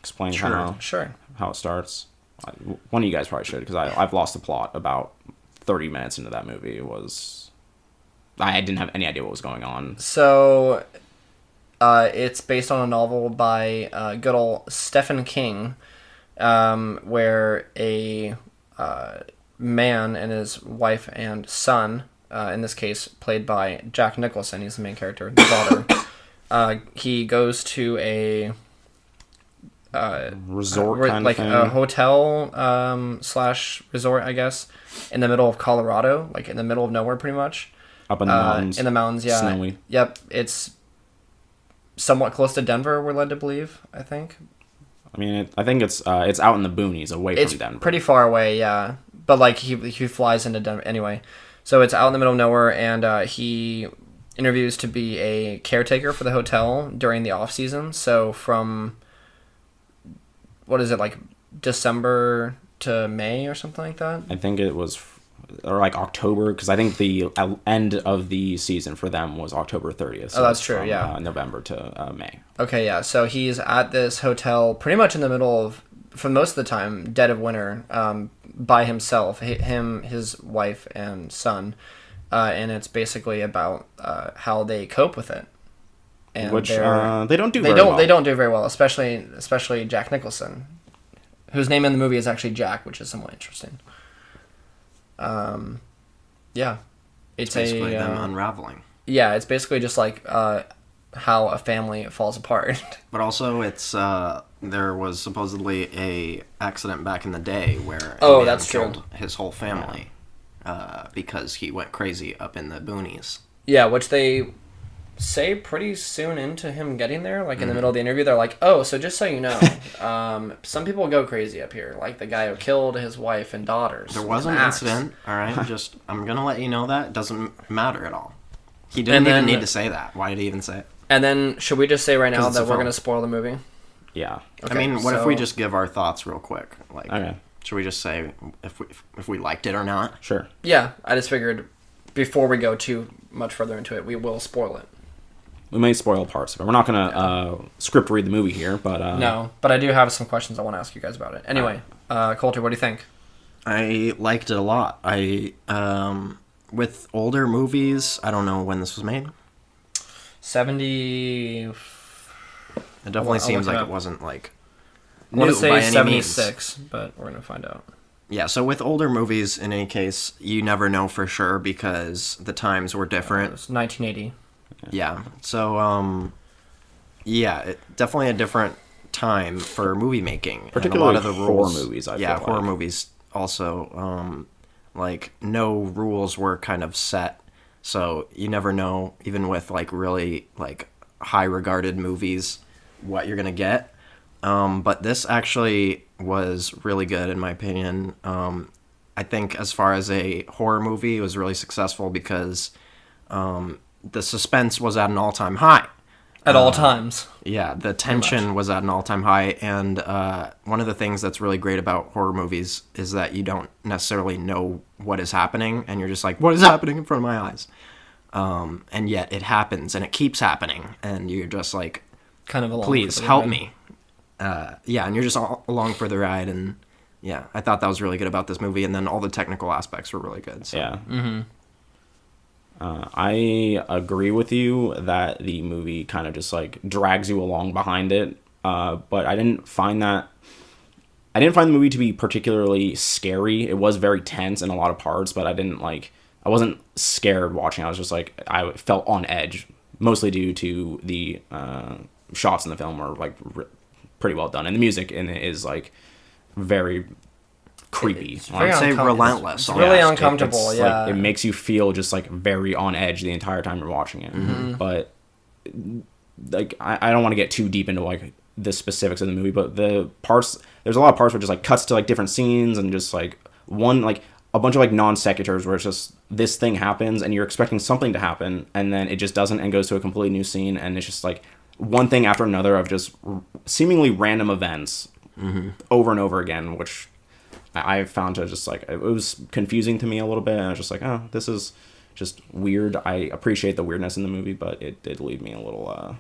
Explain Sure. how it starts. One of you guys probably should, because I've lost the plot about 30 minutes into that movie. I didn't have any idea what was going on. So, it's based on a novel by good old Stephen King, where a man and his wife and son, in this case played by Jack Nicholson, he's the main character, the daughter, he goes to a Resort kind like of thing. a hotel slash resort, I guess, in the middle of Colorado, like in the middle of nowhere, pretty much. Up in the mountains. In the mountains, yeah. Snowy. Yep, it's somewhat close to Denver, we're led to believe, I think. I mean, I think it's out in the boonies, away It's from Denver. pretty far away, yeah. But, like, he flies into Denver. Anyway, so it's out in the middle of nowhere, and he interviews to be a caretaker for the hotel during the off-season. So from, what is it, like December to May or something like that? I think it was or like October, because I think the end of the season for them was October 30th. So that's true, from, yeah. November to May. Okay, yeah. So he's at this hotel pretty much in the middle of, for most of the time, dead of winter, by himself, him, his wife, and son. And it's basically about how they cope with it. And which they don't do very well. They don't do very well, especially Jack Nicholson, whose name in the movie is actually Jack, which is somewhat interesting. Yeah. It's basically them unraveling. Yeah, it's basically just like how a family falls apart. But also, it's there was supposedly a accident back in the day where that's killed true. his whole family because he went crazy up in the boonies. Yeah, which they say pretty soon into him getting there, like in the middle of the interview, they're like, "Oh, so just so you know, some people go crazy up here, like the guy who killed his wife and daughters." There was an incident, all right? Just I'm gonna let you know that it doesn't matter at all. He didn't even need to say that. Why did he even say it? And then, should we just say right now that we're film. gonna spoil the movie? Yeah. Okay, I mean, what if we just give our thoughts real quick? Like, Okay. should we just say if we liked it or not? Sure. Yeah, I just figured before we go too much further into it, we will spoil it. We may spoil parts of it. We're not going to script read the movie here, but... No, but I do have some questions I want to ask you guys about it. Anyway, Coulter, what do you think? I liked it a lot. With older movies, I don't know when this was made. 70... It definitely seems like it it wasn't like I want new to say by any 76, means. but we're going to find out. Yeah, so with older movies, in any case, you never know for sure because the times were different. It's 1980. Yeah, so, definitely a different time for movie making. Particularly and a lot of the horror rules, movies, I feel horror like. movies also, like, no rules were kind of set, so you never know, even with, like, really, like, high-regarded movies, what you're gonna get. But this actually was really good, in my opinion. I think as far as a horror movie, it was really successful because the suspense was at an all-time high. At all times. Yeah, the tension was at an all-time high, and one of the things that's really great about horror movies is that you don't necessarily know what is happening, and you're just like, what is happening in front of my eyes? And yet it happens, and it keeps happening, and you're just like, Kind of along please for the help ride. me. And you're just all along for the ride, and yeah, I thought that was really good about this movie, and then all the technical aspects were really good. So. Yeah. Mm-hmm. I agree with you that the movie kind of just like drags you along behind it, but I didn't find the movie to be particularly scary. It was very tense in a lot of parts, but I wasn't scared watching. I was just like, I felt on edge, mostly due to the shots in the film are like pretty well done, and the music in it is like very creepy. I'd say relentless. It's really uncomfortable, It's yeah. like, it makes you feel just like very on edge the entire time you're watching it. Mm-hmm. But like I don't want to get too deep into like the specifics of the movie, but there's a lot of parts where it just like cuts to like different scenes and just like a bunch of like non sequiturs where it's just this thing happens and you're expecting something to happen and then it just doesn't and goes to a completely new scene, and it's just like one thing after another of just seemingly random events over and over again, which I found to just like, it was confusing to me a little bit, and I was just like, oh, this is just weird. I appreciate the weirdness in the movie, but it did leave me a little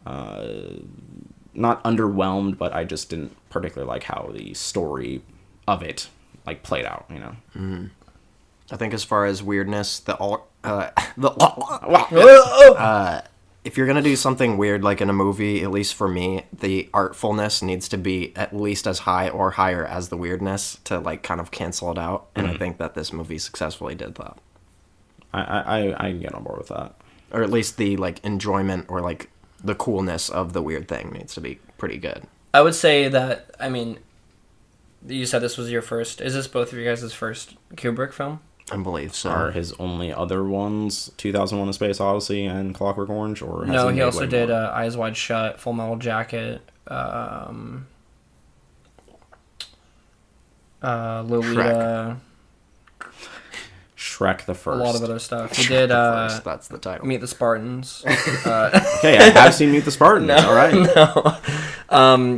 not underwhelmed, but I just didn't particularly like how the story of it like played out, you know. I think as far as weirdness, if you're gonna do something weird like in a movie, at least for me, the artfulness needs to be at least as high or higher as the weirdness to like kind of cancel it out. And I think that this movie successfully did that. I can get on board with that. Or at least the like enjoyment or like the coolness of the weird thing needs to be pretty good. I would say that, I mean, you said this was your first. Is this both of you guys' first Kubrick film? I believe so. Are his only other ones 2001: A Space Odyssey and Clockwork Orange, or has No, he he made also way did more? Eyes Wide Shut, Full Metal Jacket, Lolita, Shrek the a First. lot of other stuff. He did First, that's the title. Meet the Spartans. Okay, I have seen Meet the Spartans. All right.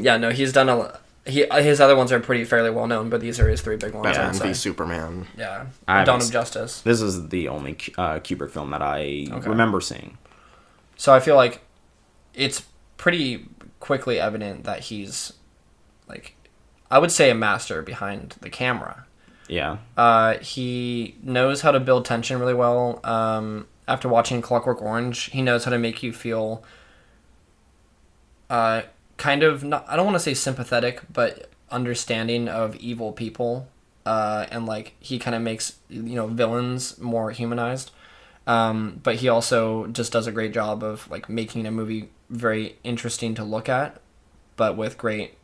Yeah, no, he's done His other ones are fairly well known, but these are his 3 big ones. Batman v Superman. Yeah. I Dawn haven't of Justice. This is the only Kubrick film that I remember seeing. So I feel like it's pretty quickly evident that he's, like, I would say a master behind the camera. Yeah. He knows how to build tension really well. After watching Clockwork Orange, he knows how to make you feel kind of, not, I don't want to say sympathetic, but understanding of evil people. And, like, he kind of makes, villains more humanized. But he also just does a great job of, like, making a movie very interesting to look at, but with great,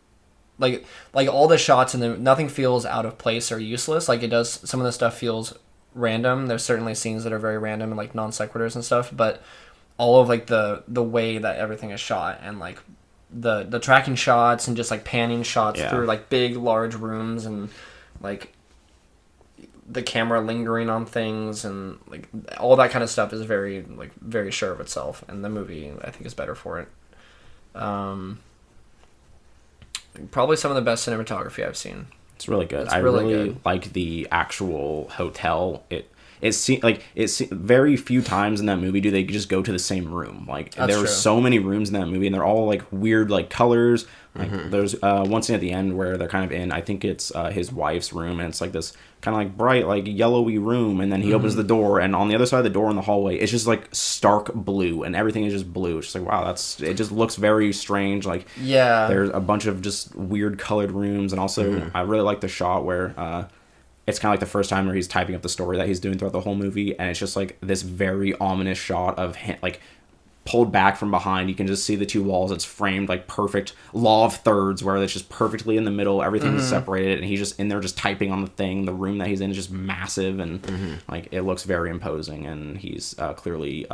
like all the shots and nothing feels out of place or useless. Like, it does, some of the stuff feels random. There's certainly scenes that are very random and, like, non sequiturs and stuff, but all of, like, the way that everything is shot and, like, the tracking shots and just, like, panning shots through, like, big large rooms and, like, the camera lingering on things and, like, all that kind of stuff is very, like, very sure of itself, and the movie, I think, is better for it. Probably some of the best cinematography I've seen. It's really good. It's I really really good. like the actual hotel. It's very few times in that movie do they just go to the same room. Like, That's there are true. so many rooms in that movie, and they're all, like, weird, like, colors. Like, there's one scene at the end where they're kind of in, I think it's his wife's room, and it's like this kind of, like, bright, like, yellowy room, and then he opens the door, and on the other side of the door in the hallway, it's just, like, stark blue, and everything is just blue. It's just like, wow, it just looks very strange. Like, Yeah. there's a bunch of just weird colored rooms, and also I really like the shot where it's kind of like the first time where he's typing up the story that he's doing throughout the whole movie, and it's just, like, this very ominous shot of him, like, pulled back from behind. You can just see the 2 walls. It's framed, like, perfect law of thirds, where it's just perfectly in the middle. Everything is separated, and he's just in there just typing on the thing. The room that he's in is just massive, and like, it looks very imposing, and he's clearly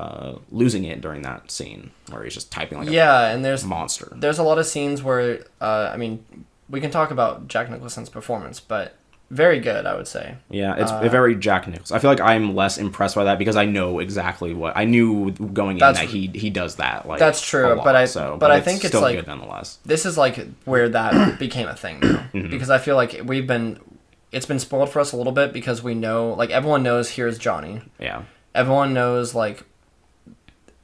losing it during that scene where he's just typing like and there's a monster. There's a lot of scenes where, I mean, we can talk about Jack Nicholson's performance, but very good, I would say. Yeah, it's very Jack Nicholson. I feel like I'm less impressed by that because I know exactly what I knew going in, that he does that. Like, that's true, a lot, but I think it's still like good nonetheless. This is, like, where that became a thing now, because I feel like it's been spoiled for us a little bit because we know, like, everyone knows here's Johnny. Yeah. Everyone knows that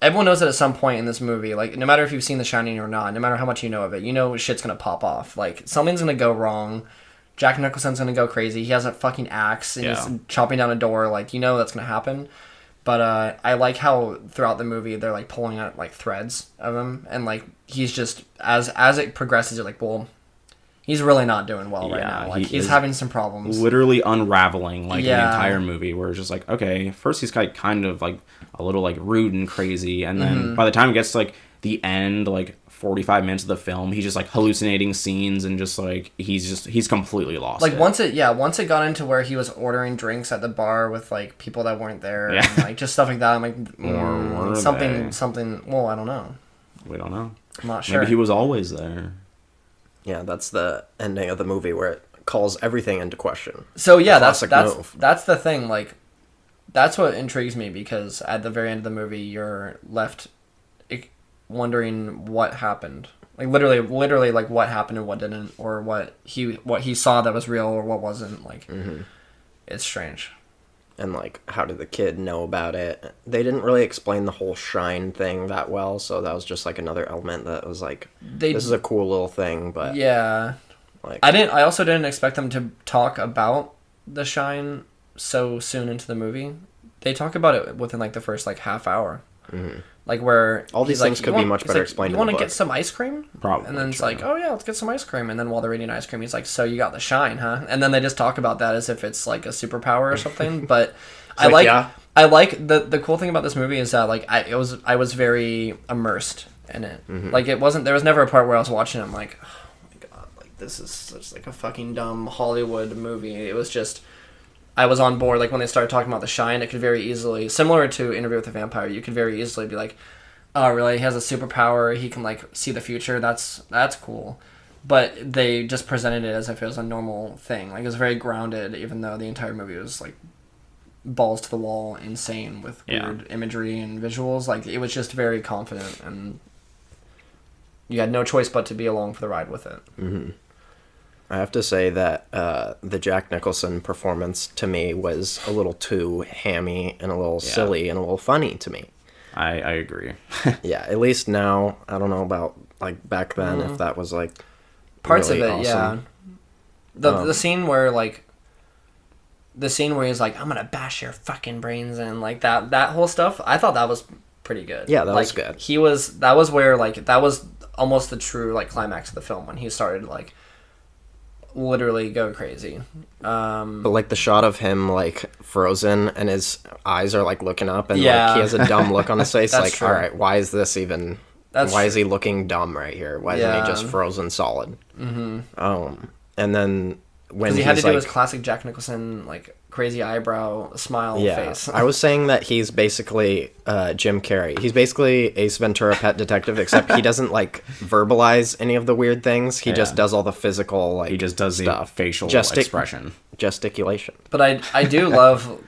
at some point in this movie, like, no matter if you've seen The Shining or not, no matter how much you know of it, you know shit's gonna pop off. Like, something's gonna go wrong. Jack Nicholson's gonna go crazy. He has a fucking axe and he's chopping down a door. Like, that's gonna happen. But I like how throughout the movie they're, like, pulling out, like, threads of him, and, like, he's just as it progresses, you're like, well, he's really not doing well right now. Like, he's having some problems. Literally unraveling, like, the entire movie, where it's just like, okay, first he's kind of, like, a little, like, rude and crazy, and then by the time it gets to, like, the end, like, 45 minutes of the film, he's just, like, hallucinating scenes, and just, like, he's completely lost. Like, once it got into where he was ordering drinks at the bar with, like, people that weren't there, and, like, just stuff like that, I'm like, something, well, I don't know. We don't know. I'm not sure. Maybe he was always there. Yeah, that's the ending of the movie where it calls everything into question. So, yeah, that's move. that's the thing, like, that's what intrigues me, because at the very end of the movie, you're left wondering what happened, like, literally like, what happened and what didn't, or what he saw that was real or what wasn't. Like, it's strange. And, like, how did the kid know about it? They didn't really explain the whole shine thing that well, so that was just, like, another element that was like, this is a cool little thing, but like, I also didn't expect them to talk about the shine so soon into the movie. They talk about it within, like, the first, like, half hour. Like, where all these things could be much better explained in the book. You want to get some ice cream? Probably. And then it's like, oh yeah, let's get some ice cream. And then while they're eating ice cream, he's like, so you got the shine, huh? And then they just talk about that as if it's, like, a superpower or something. But I like the cool thing about this movie is that, like, I was very immersed in it. Like, there was never a part where I was watching it, I'm like, oh my god, like, this is just, like, a fucking dumb Hollywood movie. It was just, I was on board. Like, when they started talking about the shine, it could very easily, similar to Interview with the Vampire, you could very easily be like, oh really, he has a superpower, he can, like, see the future, that's cool. But they just presented it as if it was a normal thing. Like, it was very grounded, even though the entire movie was, like, balls to the wall, insane with weird imagery and visuals. Like, it was just very confident, and you had no choice but to be along for the ride with it. I have to say that the Jack Nicholson performance to me was a little too hammy and a little silly and a little funny to me. I agree. Yeah, at least now, I don't know about like back then if that was like parts really of it, awesome. The scene where like he's like, I'm gonna bash your fucking brains in, like that whole stuff, I thought that was pretty good. Yeah, that like, was good. That was where like that was almost the true like climax of the film when he started like literally go crazy. But like the shot of him like frozen and his eyes are like looking up and like he has a dumb look on his face. Like, true. All right, why is this even? Why is he looking dumb right here? Why isn't he just frozen solid? Mm-hmm. And then when he had to do his classic Jack Nicholson like crazy eyebrow smile face. I was saying that he's basically Jim Carrey. He's basically Ace Ventura: Pet Detective, except he doesn't like verbalize any of the weird things. He just does all the physical like he just does stuff. The facial expression, gesticulation. But I do love.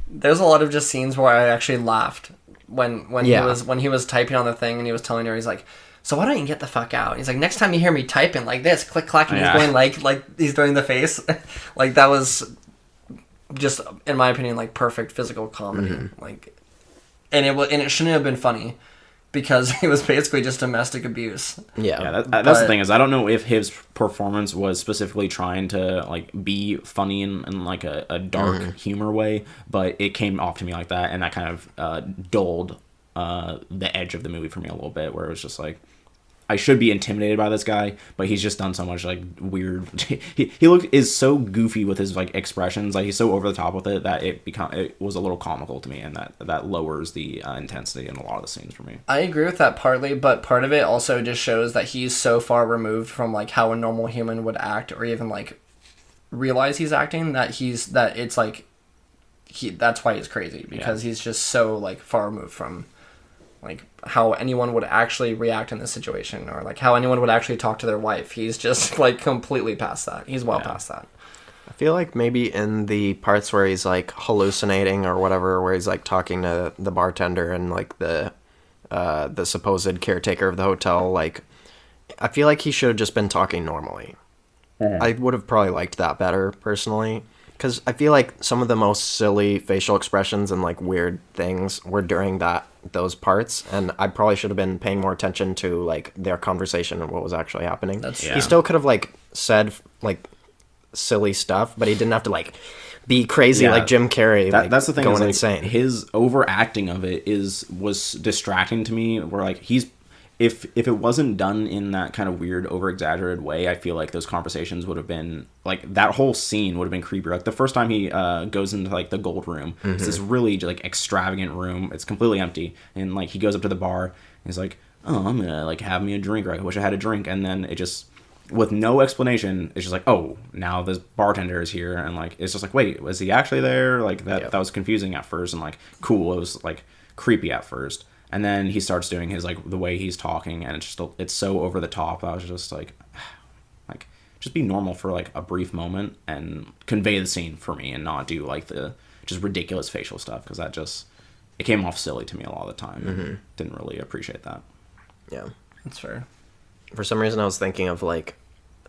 There's a lot of just scenes where I actually laughed when he was typing on the thing and he was telling her, he's like, so why don't you get the fuck out? He's like, next time you hear me typing like this, click clack, and he's going like he's doing the face, like that was just, in my opinion, like perfect physical comedy. Like, and it shouldn't have been funny because it was basically just domestic abuse. That's the thing, is I don't know if his performance was specifically trying to like be funny in like a dark humor way, but it came off to me like that, and that kind of dulled the edge of the movie for me a little bit, where it was just like, I should be intimidated by this guy, but he's just done so much like weird. he is so goofy with his like expressions, like he's so over the top with it that it was a little comical to me, and that lowers the intensity in a lot of the scenes for me. I agree with that partly, but part of it also just shows that he's so far removed from like how a normal human would act, or even like realize he's acting, that it's like that's why he's crazy, because he's just so like far removed from like how anyone would actually react in this situation, or like how anyone would actually talk to their wife. He's just like completely past that. He's well past that. I feel like maybe in the parts where he's like hallucinating or whatever, where he's like talking to the bartender and like the supposed caretaker of the hotel, like I feel like he should have just been talking normally. I would have probably liked that better personally, because I feel like some of the most silly facial expressions and like weird things were during those parts, and I probably should have been paying more attention to like their conversation and what was actually happening. He still could have like said like silly stuff, but he didn't have to like be crazy like Jim Carrey. That's the thing, going is, like, insane. His overacting of it was distracting to me. Where like if it wasn't done in that kind of weird, over-exaggerated way, I feel like those conversations would have been, like, that whole scene would have been creepier. Like, the first time he goes into, like, the gold room, it's this really, like, extravagant room. It's completely empty. And, like, he goes up to the bar, and he's like, oh, I'm gonna, like, have me a drink, or I wish I had a drink. And then it just, with no explanation, it's just like, oh, now this bartender is here. And, like, it's just like, wait, was he actually there? Like, that was confusing at first, and, like, cool. It was, like, creepy at first. And then he starts doing his, like, the way he's talking, and it's so over the top. I was just like, just be normal for, like, a brief moment and convey the scene for me, and not do, like, the just ridiculous facial stuff, because it came off silly to me a lot of the time. Didn't really appreciate that. Yeah. That's fair. For some reason, I was thinking of, like,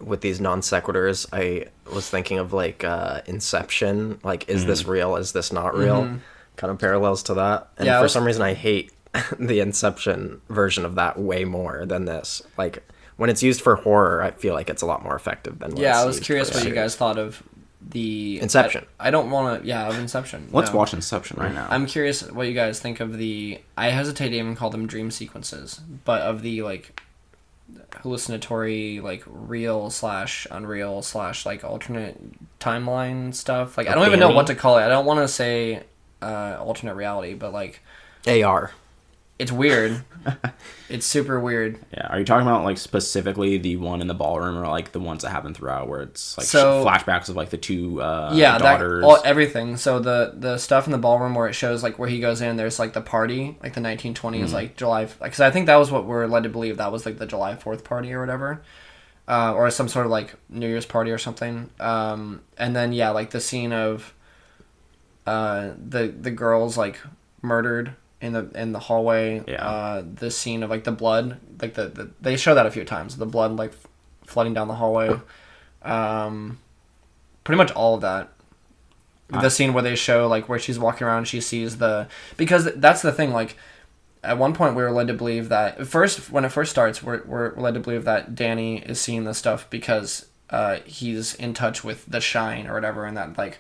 with these non sequiturs, I was thinking of, like, Inception. Like, is this real? Is this not real? Kind of parallels to that. And for some reason, I hate the Inception version of that way more than this. Like, when it's used for horror, I feel like it's a lot more effective than I was curious what you guys thought of the Inception. I don't want to of Inception. Let's watch Inception right now. I'm curious what you guys think of I hesitate to even call them dream sequences, but of the like hallucinatory, like real / unreal / like alternate timeline stuff. Like, I don't even know what to call it. I don't want to say alternate reality, but like AR. It's weird. It's super weird. Yeah, are you talking about, like, specifically the one in the ballroom, or, like, the ones that happen throughout, where it's, like, flashbacks of, like, the two daughters? Everything. So the stuff in the ballroom where it shows, like, where he goes in, there's, like, the party, like, the 1920s, like, July... Because I think that was what we're led to believe. That was, like, the July 4th party or whatever. Or some sort of, like, New Year's party or something. And then, like, the scene of the girls, like, murdered in the hallway. The scene of, like, the blood, like, they show that a few times, the blood, like, flooding down the hallway. Pretty much all of that. The scene where they show, like, where she's walking around and she sees because that's the thing, like, at one point we were led to believe that, when it first starts, we're led to believe that Danny is seeing this stuff because he's in touch with the shine or whatever, and that, like,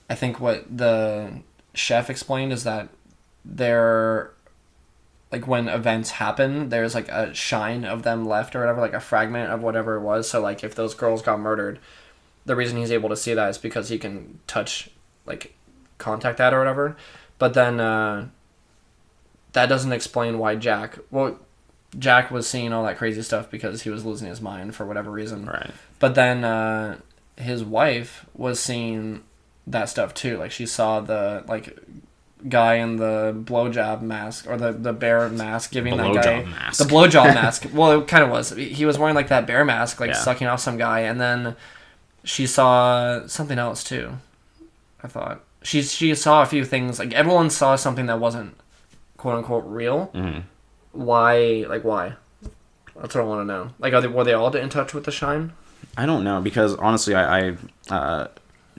I think what the chef explained is that like, when events happen, there's, like, a shine of them left or whatever, like a fragment of whatever it was, so, like, if those girls got murdered, the reason he's able to see that is because he can touch, like, contact that or whatever. But then that doesn't explain why Jack was seeing all that crazy stuff because he was losing his mind for whatever reason. Right. But then his wife was seeing that stuff too. Like, she saw the, like, guy in the blowjob mask, or the bear mask, giving that guy mask. the blowjob mask. Well, it kind of was. He was wearing, like, that bear mask, like, Yeah. sucking off some guy, and then she saw something else too. I thought she saw a few things. Like, everyone saw something that wasn't quote unquote real. Mm-hmm. Why? Like, why? That's what I want to know. Like, were they all in touch with the shine? I don't know, because honestly, I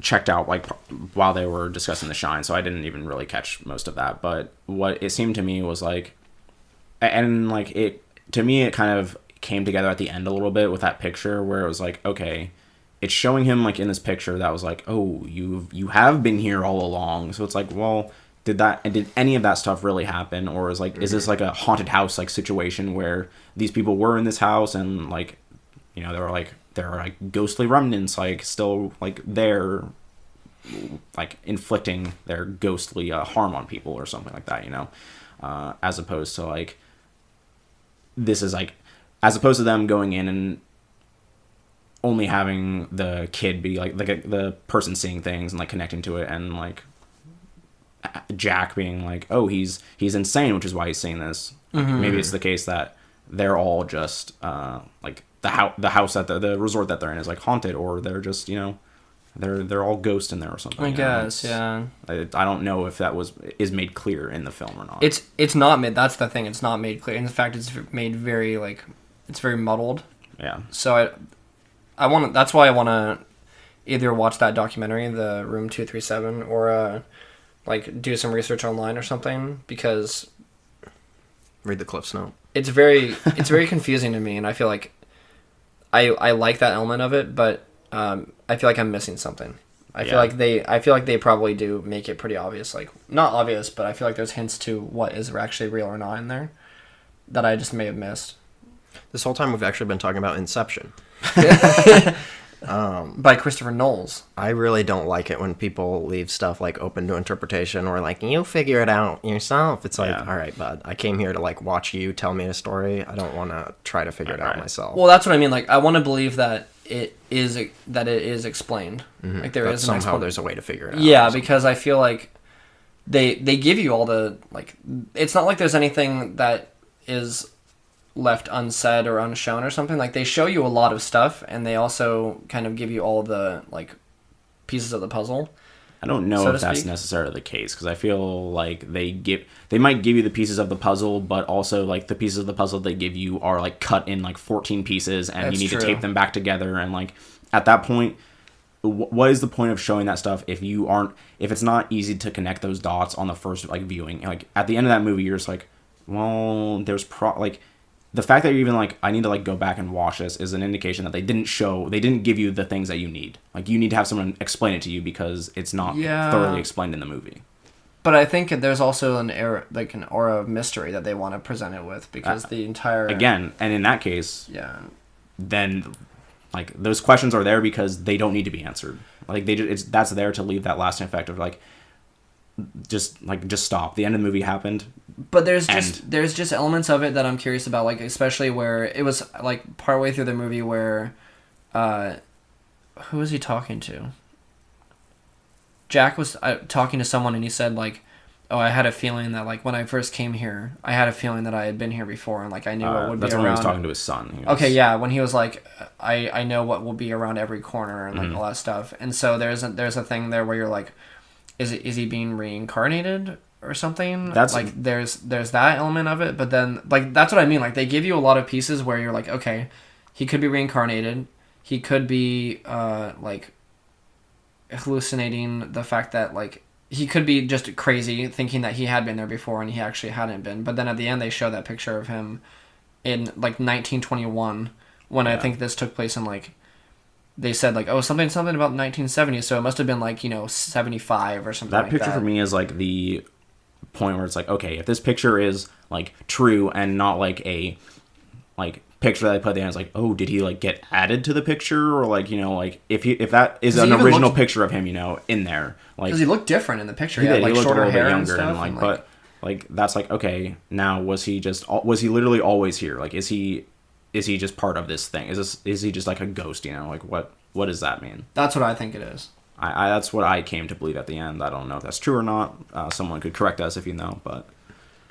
checked out, like, while they were discussing the shine, so I didn't even really catch most of that. But what it seemed to me was, like, and, like, to me it kind of came together at the end a little bit with that picture where it was like, okay, it's showing him, like, in this picture that was like, oh, you have been here all along. So it's like, well, did any of that stuff really happen? Or is, like, is this like a haunted house, like, situation where these people were in this house and, like, you know, there are like ghostly remnants, like, still, like, there, like, inflicting their ghostly harm on people or something like that, you know, as opposed to, like, this is, like, as opposed to them going in and only having the kid be, like, the person seeing things and, like, connecting to it, and, like, Jack being like, oh, he's insane, which is why he's seeing this. Mm-hmm. Maybe it's the case that they're all just like the house at the resort that they're in is, like, haunted, or they're just, you know, they're all ghosts in there or something. I guess, yeah. I don't know if that is made clear in the film or not. It's not made. That's the thing. It's not made clear. In fact, it's made very, like, it's very muddled. Yeah. So I want to. That's why I want to either watch that documentary, the Room 237, or like, do some research online or something, because Read the Cliff's Note. it's very confusing to me, and I feel like I like that element of it, but I feel like I'm missing something. I feel like they probably do make it pretty obvious, like, not obvious, but I feel like there's hints to what is actually real or not in there that I just may have missed. This whole time we've actually been talking about Inception. By Christopher Knowles. I really don't like it when people leave stuff, like, open to interpretation, or, like, you figure it out yourself. It's like, Yeah. all right, bud, I came here to, like, watch you tell me a story. I don't want to try to figure it out myself. Well, that's what I mean. Like, I want to believe that it is explained. Like, there But is an somehow there's a way to figure it out. Yeah, because I feel like they give you all the, like, it's not like there's anything that is left unsaid or unshown or something. Like, they show you a lot of stuff, and they also kind of give you all the, like, pieces of the puzzle. I don't know if that's necessarily the case, because I feel like they might give you the pieces of the puzzle, but also, like, the pieces of the puzzle they give you are, like, cut in, like, 14 pieces, and That's you need true. to tape them back together, and, like, at that point, what is the point of showing that stuff if it's not easy to connect those dots on the first, like, viewing? Like, at the end of that movie, you're just like, well, there's like, the fact that you're even like, I need to, like, go back and watch this is an indication that they didn't give you the things that you need. Like, you need to have someone explain it to you because it's not thoroughly explained in the movie. But I think there's also an aura of mystery that they want to present it with, because the entire... Again, and in that case, Yeah. then, like, those questions are there because they don't need to be answered. Like, that's there to leave that lasting effect of, like, just stop. The end of the movie happened. But there's just elements of it that I'm curious about, like, especially where it was, like, partway through the movie where who was he talking to? Jack was talking to someone, and he said, like, oh, I had a feeling that, like, when I first came here, I had a feeling that I had been here before, and, like, I knew what would be around. That's when he was talking to his son. Okay, yeah, when he was like, I know what will be around every corner, and, like, all that stuff. And so there's a thing there where you're like, is he being reincarnated or something? That's like, there's that element of it, but then, like, that's what I mean. Like, they give you a lot of pieces where you're like, okay, he could be reincarnated. he could be like hallucinating the fact that like he could be just crazy thinking that he had been there before and he actually hadn't been. But then at the end they show that picture of him in like 1921 when I think this took place in like they said like, oh, something about 1970, so it must have been like, 75 or something that like picture that. for me is like the point where it's like, okay, if this picture is like true and not like a like picture that I put there, it's like, oh, did he like get added to the picture, or like like if that is an original picture of him, in there, like because he looked different in the picture. He had did. like He looked shorter a little hair bit and younger, stuff. and but like that's like, okay, now was he literally always here? Like is he just part of this thing? Is he just like a ghost? Like what does that mean? That's what I think it is. I that's what I came to believe at the end. I don't know if that's true or not. Someone could correct us if you know, but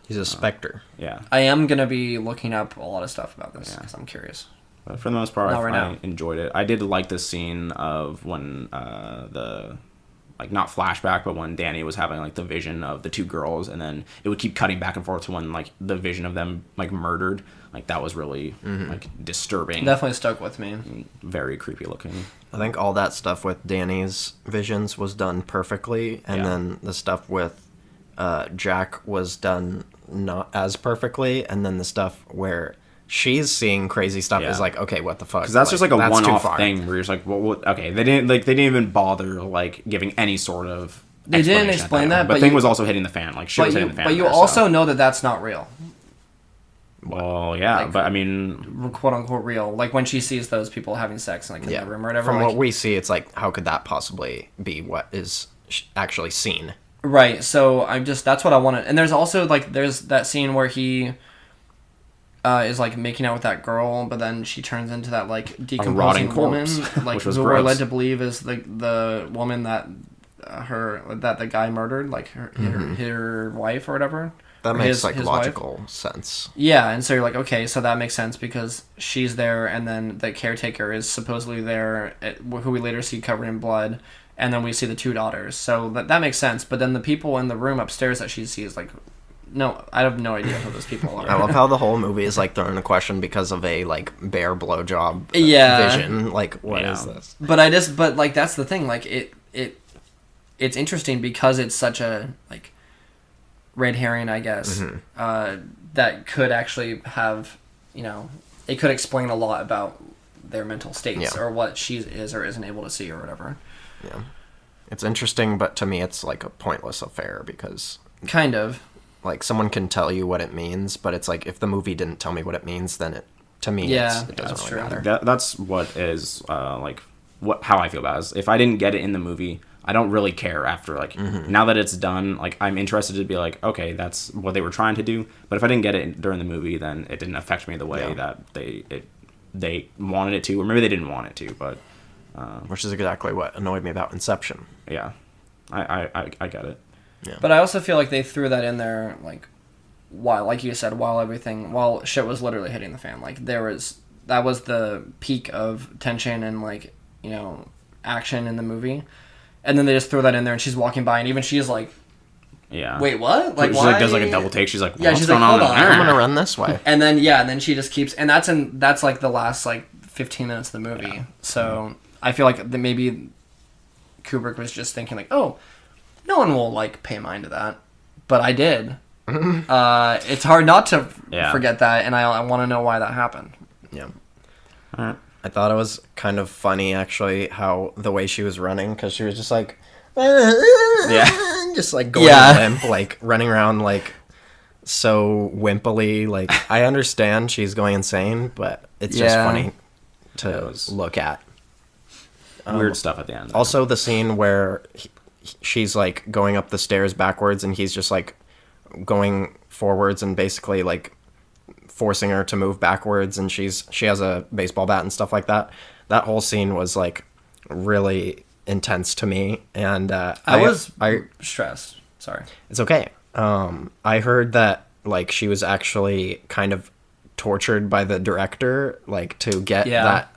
He's a specter. yeah. I am gonna be looking up a lot of stuff about this because I'm curious. But for the most part, Not right I now. enjoyed it. I did like the scene of when the like not flashback, but when Danny was having like the vision of the two girls, and then it would keep cutting back and forth to when like the vision of them like murdered. Like that was really like disturbing. Definitely stuck with me. Very creepy looking. I think all that stuff with Danny's visions was done perfectly, and then the stuff with Jack was done not as perfectly, and then the stuff where she's seeing crazy stuff is like, okay, what the fuck? Because that's just like a that's too one-off far. thing where you're just like, well, okay, they didn't even bother like giving any sort of. They didn't explanation at explain that, that, but but thing you- was also hitting the fan. Like shit was hitting the fan. But you there, also so. know that that's not real, Well, yeah, like- but I mean, quote unquote real. Like when she sees those people having sex like in the room or whatever. From like, what we see, it's like, how could that possibly be what is actually seen? Right, so that's what I wanted. And there's also like there's that scene where he is like making out with that girl, but then she turns into that like decomposing rotting woman, corpse, like which was who we're gross. led to believe is the woman that the guy murdered, like her wife or whatever. That Or makes his wife. psychological sense. Yeah, and so you're like, okay, so that makes sense because she's there, and then the caretaker is supposedly there, who we later see covered in blood, and then we see the two daughters. So that makes sense. But then the people in the room upstairs that she sees, like, no, I have no idea who those people are. I love how the whole movie is like thrown into question because of a like bare blowjob Yeah. vision. Like, what is this? But like that's the thing. Like it's interesting because it's such a like red herring, I guess. That could actually have, it could explain a lot about their mental states or what she is or isn't able to see or whatever. Yeah, it's interesting, but to me, it's like a pointless affair because Kind of. like someone can tell you what it means, but it's like if the movie didn't tell me what it means, then it Yeah, it doesn't that's really true. matter. that's what is how I feel about it. Is if I didn't get it in the movie, I don't really care after like now that it's done. Like I'm interested to be like, okay, that's what they were trying to do. But if I didn't get it during the movie, then it didn't affect me the way that they wanted it to, or maybe they didn't want it to. But Which is exactly what annoyed me about Inception. yeah, I get it. But I also feel like they threw that in there, like, like you said, while shit was literally hitting the fan. Like, that was the peak of tension and, like, action in the movie. And then they just throw that in there, and she's walking by, and even she's like, Yeah. wait, what? Like, she why? like does like a double take. She's like, Yeah, what's she's going like, on? hold on. I'm gonna run this way. And then, and then she just keeps, and that's like the last, like, 15 minutes of the movie. Yeah. So I feel like maybe Kubrick was just thinking, like, oh, no one will, like, pay mind to that. But I did. It's hard not to forget that, and I want to know why that happened. Yeah. All right. I thought it was kind of funny, actually, how the way she was running, because she was just like, just like going limp, like running around like so wimpily. Like, I understand she's going insane, but it's just funny to look at. Weird stuff at the end. Also, the scene where she's like going up the stairs backwards, and he's just like going forwards and basically like forcing her to move backwards, and she has a baseball bat and stuff like that. That whole scene was like really intense to me, and I was stressed. Sorry. It's okay. I heard that like she was actually kind of tortured by the director, like to get that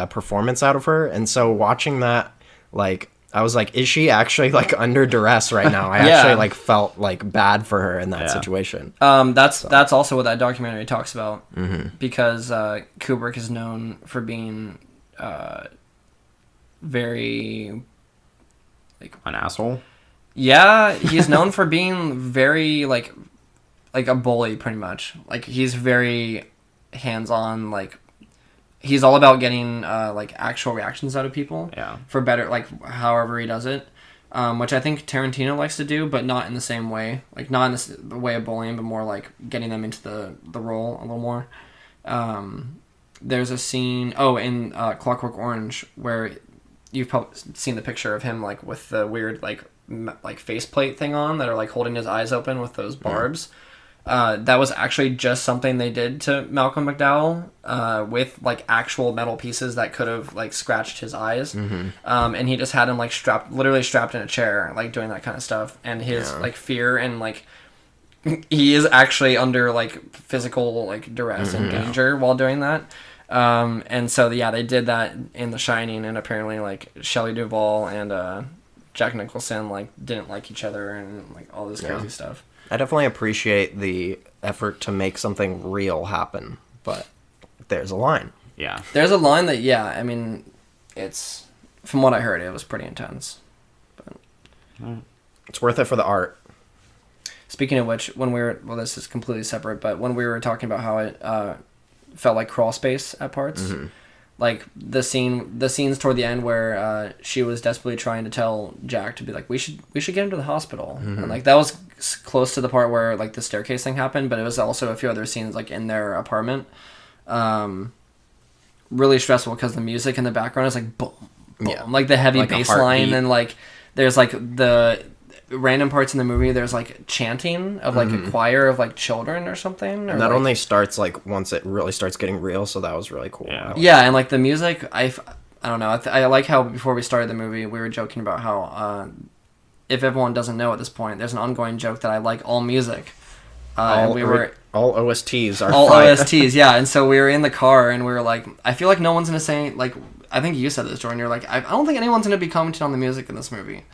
performance out of her, and so watching that, like, I was like, is she actually like under duress right now? I actually like felt like bad for her in that situation. That's also what that documentary talks about, because Kubrick is known for being very An asshole. Yeah, he's known for being very like a bully, pretty much. Like he's very hands-on. Like he's all about getting like actual reactions out of people. Yeah. For better, like however he does it, which I think Tarantino likes to do, but not in the same way. Like not in the way of bullying, but more like getting them into the role a little more. There's a scene in Clockwork Orange where you've probably seen the picture of him like with the weird like faceplate thing on that are like holding his eyes open with those barbs. That was actually just something they did to Malcolm McDowell with like actual metal pieces that could have like scratched his eyes. And he just had him like literally strapped in a chair, like doing that kind of stuff. And his like fear and like he is actually under like physical like duress and danger while doing that. And so yeah, they did that in The Shining, and apparently like Shelley Duvall and Jack Nicholson like didn't like each other and like all this crazy stuff. I definitely appreciate the effort to make something real happen, but there's a line. Yeah. There's a line that I mean, it's from what I heard, it was pretty intense. But It's worth it for the art. speaking of which, when this is completely separate, but when we were talking about how it felt like crawl space at parts. Like the scenes toward the end where she was desperately trying to tell Jack to be like, we should get him to the hospital, and like that was close to the part where like the staircase thing happened, but it was also a few other scenes like in their apartment. Really stressful because the music in the background is like boom, boom, like the heavy Like a bass line, heartbeat. and like there's like the random parts in the movie. There's like chanting of like a choir of like children or something. Or And that like, only starts like once it really starts getting real, so that was really cool. Yeah. yeah, and like the music, I don't know. I like how before we started the movie, we were joking about how if everyone doesn't know at this point, there's an ongoing joke that I like all music. And we were all OSTs are all fine. OSTs, yeah. And so we were in the car, and we were like, I feel like no one's gonna say like. I think you said this, Jordan. You're like, I don't think anyone's gonna be commenting on the music in this movie.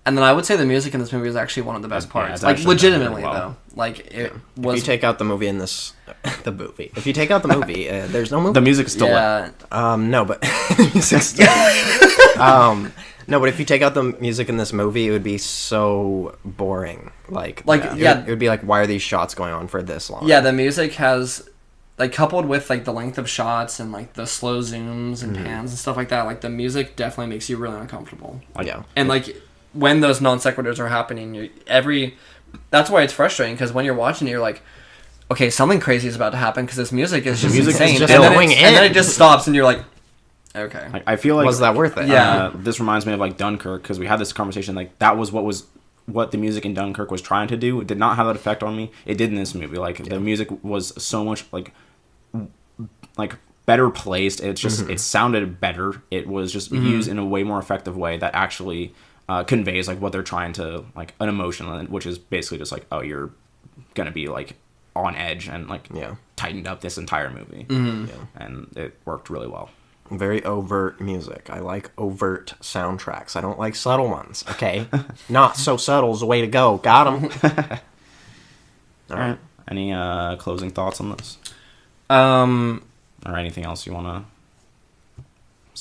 And then I would say the music in this movie is actually one of the best parts. it's Like actually done legitimately really well. though. Like it If was. you take out the movie in this, the movie. If you take out the movie, there's no movie. The music is still yeah. No, but no, but if you take out the music in this movie, it would be so boring. Like it would be like, why are these shots going on for this long? Yeah, the music has, like, coupled with like the length of shots and like the slow zooms and pans and stuff like that. Like the music definitely makes you really uncomfortable. Yeah. And like when those non sequiturs are happening, that's why it's frustrating, because when you're watching it, you're like, okay, something crazy is about to happen because this music is just music is insane, just and, then going and then in. it just stops, and you're like, okay. I feel like Was that worth it? Yeah. this reminds me of like Dunkirk, because we had this conversation. Like that was what the music in Dunkirk was trying to do. It did not have that effect on me. It did in this movie. Like the music was so much like better placed. It's just it sounded better. It was just used in a way more effective way that actually conveys like what they're trying to, like an emotion, which is basically just like, oh, you're gonna be like on edge and like tightened up this entire movie. And it worked really well. Very overt music. I like overt soundtracks. I don't like subtle ones. Okay, not so subtle's the way to go. Got 'em. All right. Any closing thoughts on this, or anything else you want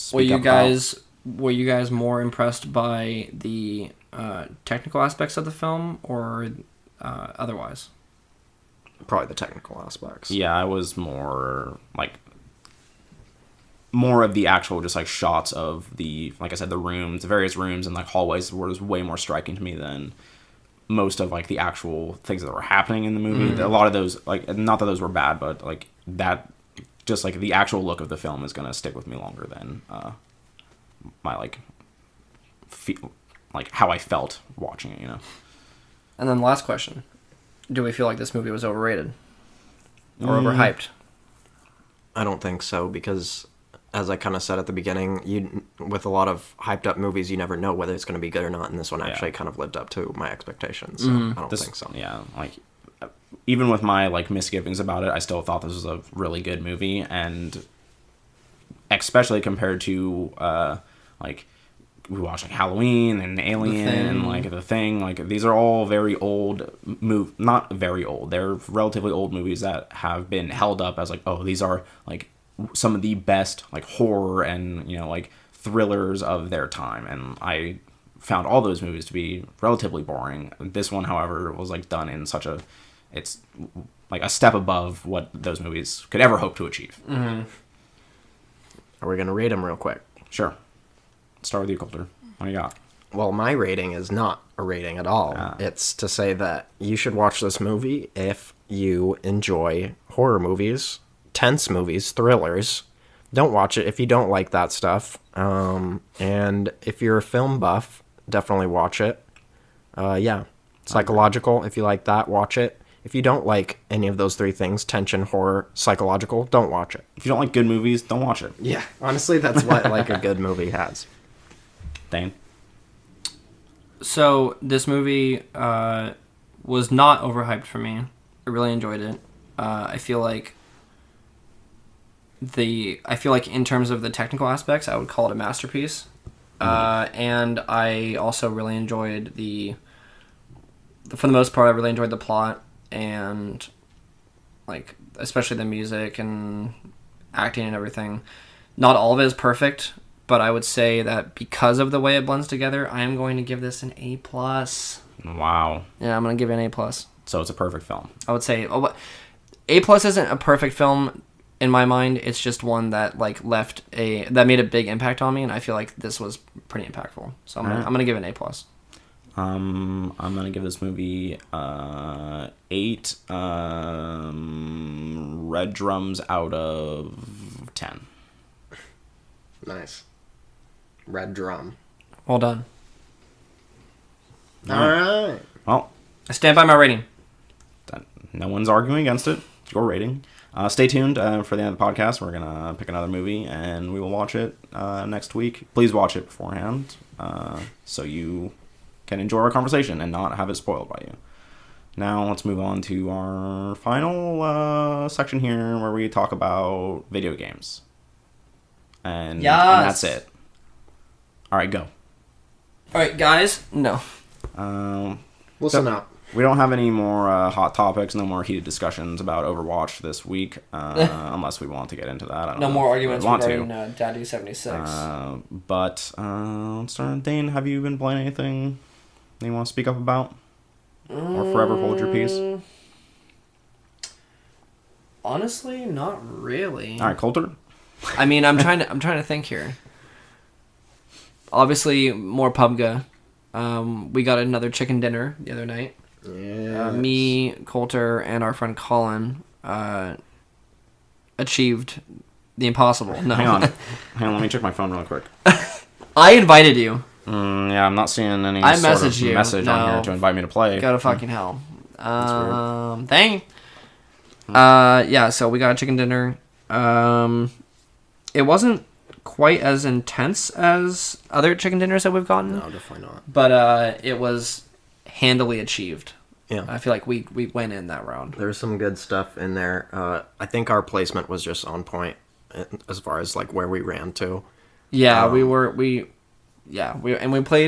to? Were you guys more impressed by the technical aspects of the film or otherwise? Probably the technical aspects. Yeah, I was more of the actual just like shots of the, like I said, the rooms, the various rooms and like hallways was way more striking to me than most of like the actual things that were happening in the movie. A lot of those, like, not that those were bad, but like that, just like the actual look of the film is gonna stick with me longer than my like feel, like how I felt watching it, you know. And then the last question: do we feel like this movie was overrated or overhyped? I don't think so, because as I kind of said at the beginning, with a lot of hyped up movies, you never know whether it's going to be good or not, and this one actually kind of lived up to my expectations. So I don't think so. Yeah, like even with my like misgivings about it, I still thought this was a really good movie, and especially compared to like we watched like Halloween and Alien and like The Thing. Like these are all very old not very old. They're relatively old movies that have been held up as like, oh, these are like some of the best like horror and like thrillers of their time, and I found all those movies to be relatively boring. This one, however, was like done in such a, it's like a step above what those movies could ever hope to achieve. Are we gonna rate them real quick? Sure. Let's start with you, Coulter. What do you got? Well, my rating is not a rating at all. It's to say that you should watch this movie if you enjoy horror movies, tense movies, thrillers. Don't watch it if you don't like that stuff. And if you're a film buff, definitely watch it. Psychological, if you like that, watch it. If you don't like any of those three things, tension, horror, psychological, don't watch it. If you don't like good movies, don't watch it. Yeah, honestly, that's what like a good movie has. Dane? So this movie was not overhyped for me. I really enjoyed it. I feel like in terms of the technical aspects, I would call it a masterpiece. And I also really enjoyed for the most part, I really enjoyed the plot and like especially the music and acting and everything. Not all of it is perfect, but I would say that because of the way it blends together, I am going to give this an A+. Wow. Yeah, I'm going to give it an A+. So it's a perfect film. I would say A+ isn't a perfect film in my mind. It's just one that like that made a big impact on me, and I feel like this was pretty impactful. So I'm gonna give it an A+. I'm gonna give this movie 8 red drums out of 10. Nice. Red drum. Well done. All right. Well, I stand by my rating. no one's arguing against it. It's your rating. Stay tuned for the end of the podcast. We're gonna pick another movie and we will watch it next week. Please watch it beforehand so you can enjoy our conversation and not have it spoiled by you. Now let's move on to our final section here where we talk about video games. And that's it. All right, go. All right, guys. No. Listen up. We don't have any more hot topics, no more heated discussions about Overwatch this week, unless we want to get into that. I don't know. No more arguments regarding to. Daddy 76. But let's start. Dane, have you been playing anything that you want to speak up about? Or forever hold your peace? Honestly, not really. All right, Coulter? I mean, I'm trying to think here. Obviously, more Pubg. We got another chicken dinner the other night. Yeah. Me, Coulter, and our friend Colin achieved the impossible. No. Hang on, let me check my phone real quick. I invited you. Yeah, I'm not seeing any I sort of messaged you. message on here to invite me to play. Go to fucking hell. That's Dang. Yeah, so we got a chicken dinner. It wasn't quite as intense as other chicken dinners that we've gotten. No, definitely not. But it was handily achieved. Yeah. I feel like we went in that round. There's some good stuff in there. I think our placement was just on point as far as like where we ran to. Yeah, we played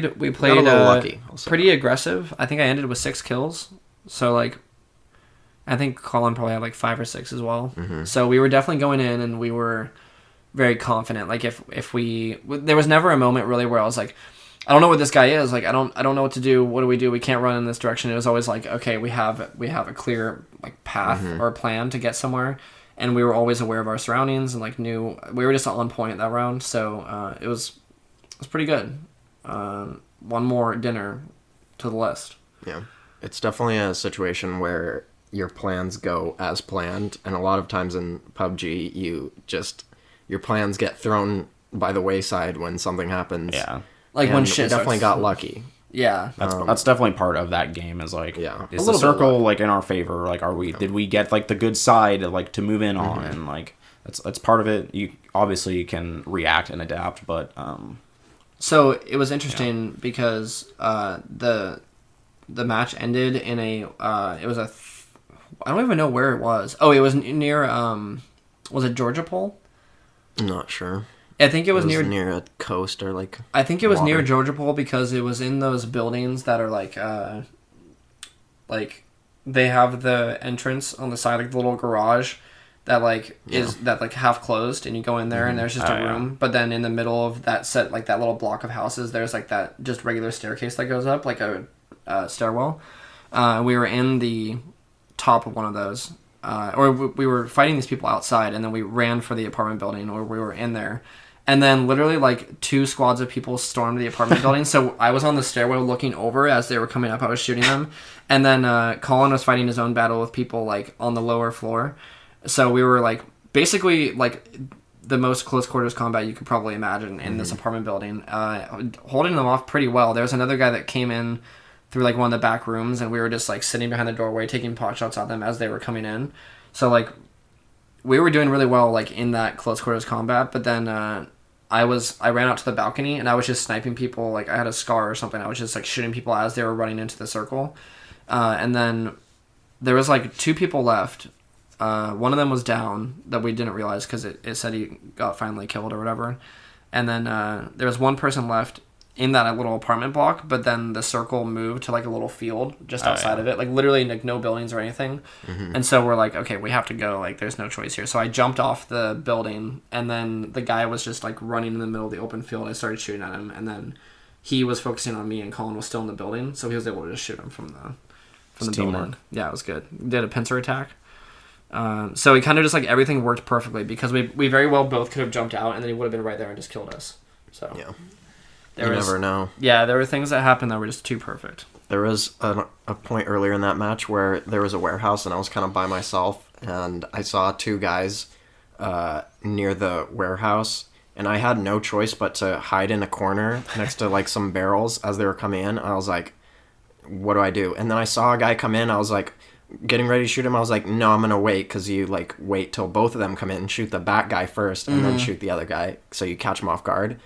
a little lucky, pretty aggressive. I think I ended with 6 kills. So like I think Colin probably had like 5 or 6 as well. Mm-hmm. So we were definitely going in and we were very confident. Like if there was never a moment really where I was like, I don't know what this guy is. Like I don't know what to do. What do? We can't run in this direction. It was always like, okay, we have a clear like path or plan to get somewhere, and we were always aware of our surroundings and like knew we were just on point that round. So it was pretty good. One more dinner to the list. Yeah, it's definitely a situation where your plans go as planned, and a lot of times in PUBG, your plans get thrown by the wayside when something happens. Yeah. Like when shit definitely got lucky. Yeah. That's definitely part of that game is like, yeah, is the circle like in our favor? Like, did we get like the good side like to move in on? And like, that's part of it. You obviously can react and adapt, but, so it was interesting because, the match ended in I don't even know where it was. Oh, it was near, was it Georgia Pole? I'm not sure. I think it was near a coast or like. I think it was water. near Georgia Pole because it was in those buildings that are like they have the entrance on the side, like the little garage that like is that like half closed, and you go in there and there's just a room. But then in the middle of that set, like that little block of houses, there's like that just regular staircase that goes up, like a stairwell. We were in the top of one of those, or we were fighting these people outside, and then we ran for the apartment building, or we were in there. And then literally like 2 squads of people stormed the apartment building. So I was on the stairwell looking over as they were coming up. I was shooting them. And then Colin was fighting his own battle with people like on the lower floor. So we were like basically like the most close quarters combat you could probably imagine in this apartment building, holding them off pretty well. There was another guy that came in through like one of the back rooms, and we were just like sitting behind the doorway taking pot shots at them as they were coming in. So like we were doing really well like in that close quarters combat. But then I ran out to the balcony, and I was just sniping people. Like I had a scar or something. I was just like shooting people as they were running into the circle. And then there was like 2 people left. One of them was down that we didn't realize because it said he got finally killed or whatever. And then there was one person left in that little apartment block, but then the circle moved to like a little field just outside of it, like literally like no buildings or anything. And so we're like, okay, we have to go, like there's no choice here. So I jumped off the building, and then the guy was just like running in the middle of the open field. I started shooting at him, and then he was focusing on me, and Colin was still in the building, so he was able to just shoot him from the building. Yeah, it was good. Did a pincer attack. So he kind of just like everything worked perfectly, because we very well both could have jumped out, and then he would have been right there and just killed us. So Yeah. You never know. Yeah, there were things that happened that were just too perfect. There was a point earlier in that match where there was a warehouse, and I was kind of by myself, and I saw 2 guys near the warehouse, and I had no choice but to hide in a corner next to like some barrels as they were coming in. I was like, what do I do? And then I saw a guy come in. I was like, getting ready to shoot him. I was like, no, I'm gonna wait, because you like wait till both of them come in, shoot the back guy first, and then shoot the other guy, so you catch them off guard.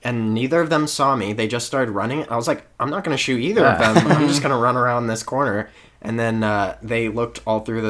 And neither of them saw me. They just started running. I was like, I'm not going to shoot either of them. I'm just going to run around this corner. And then they looked all through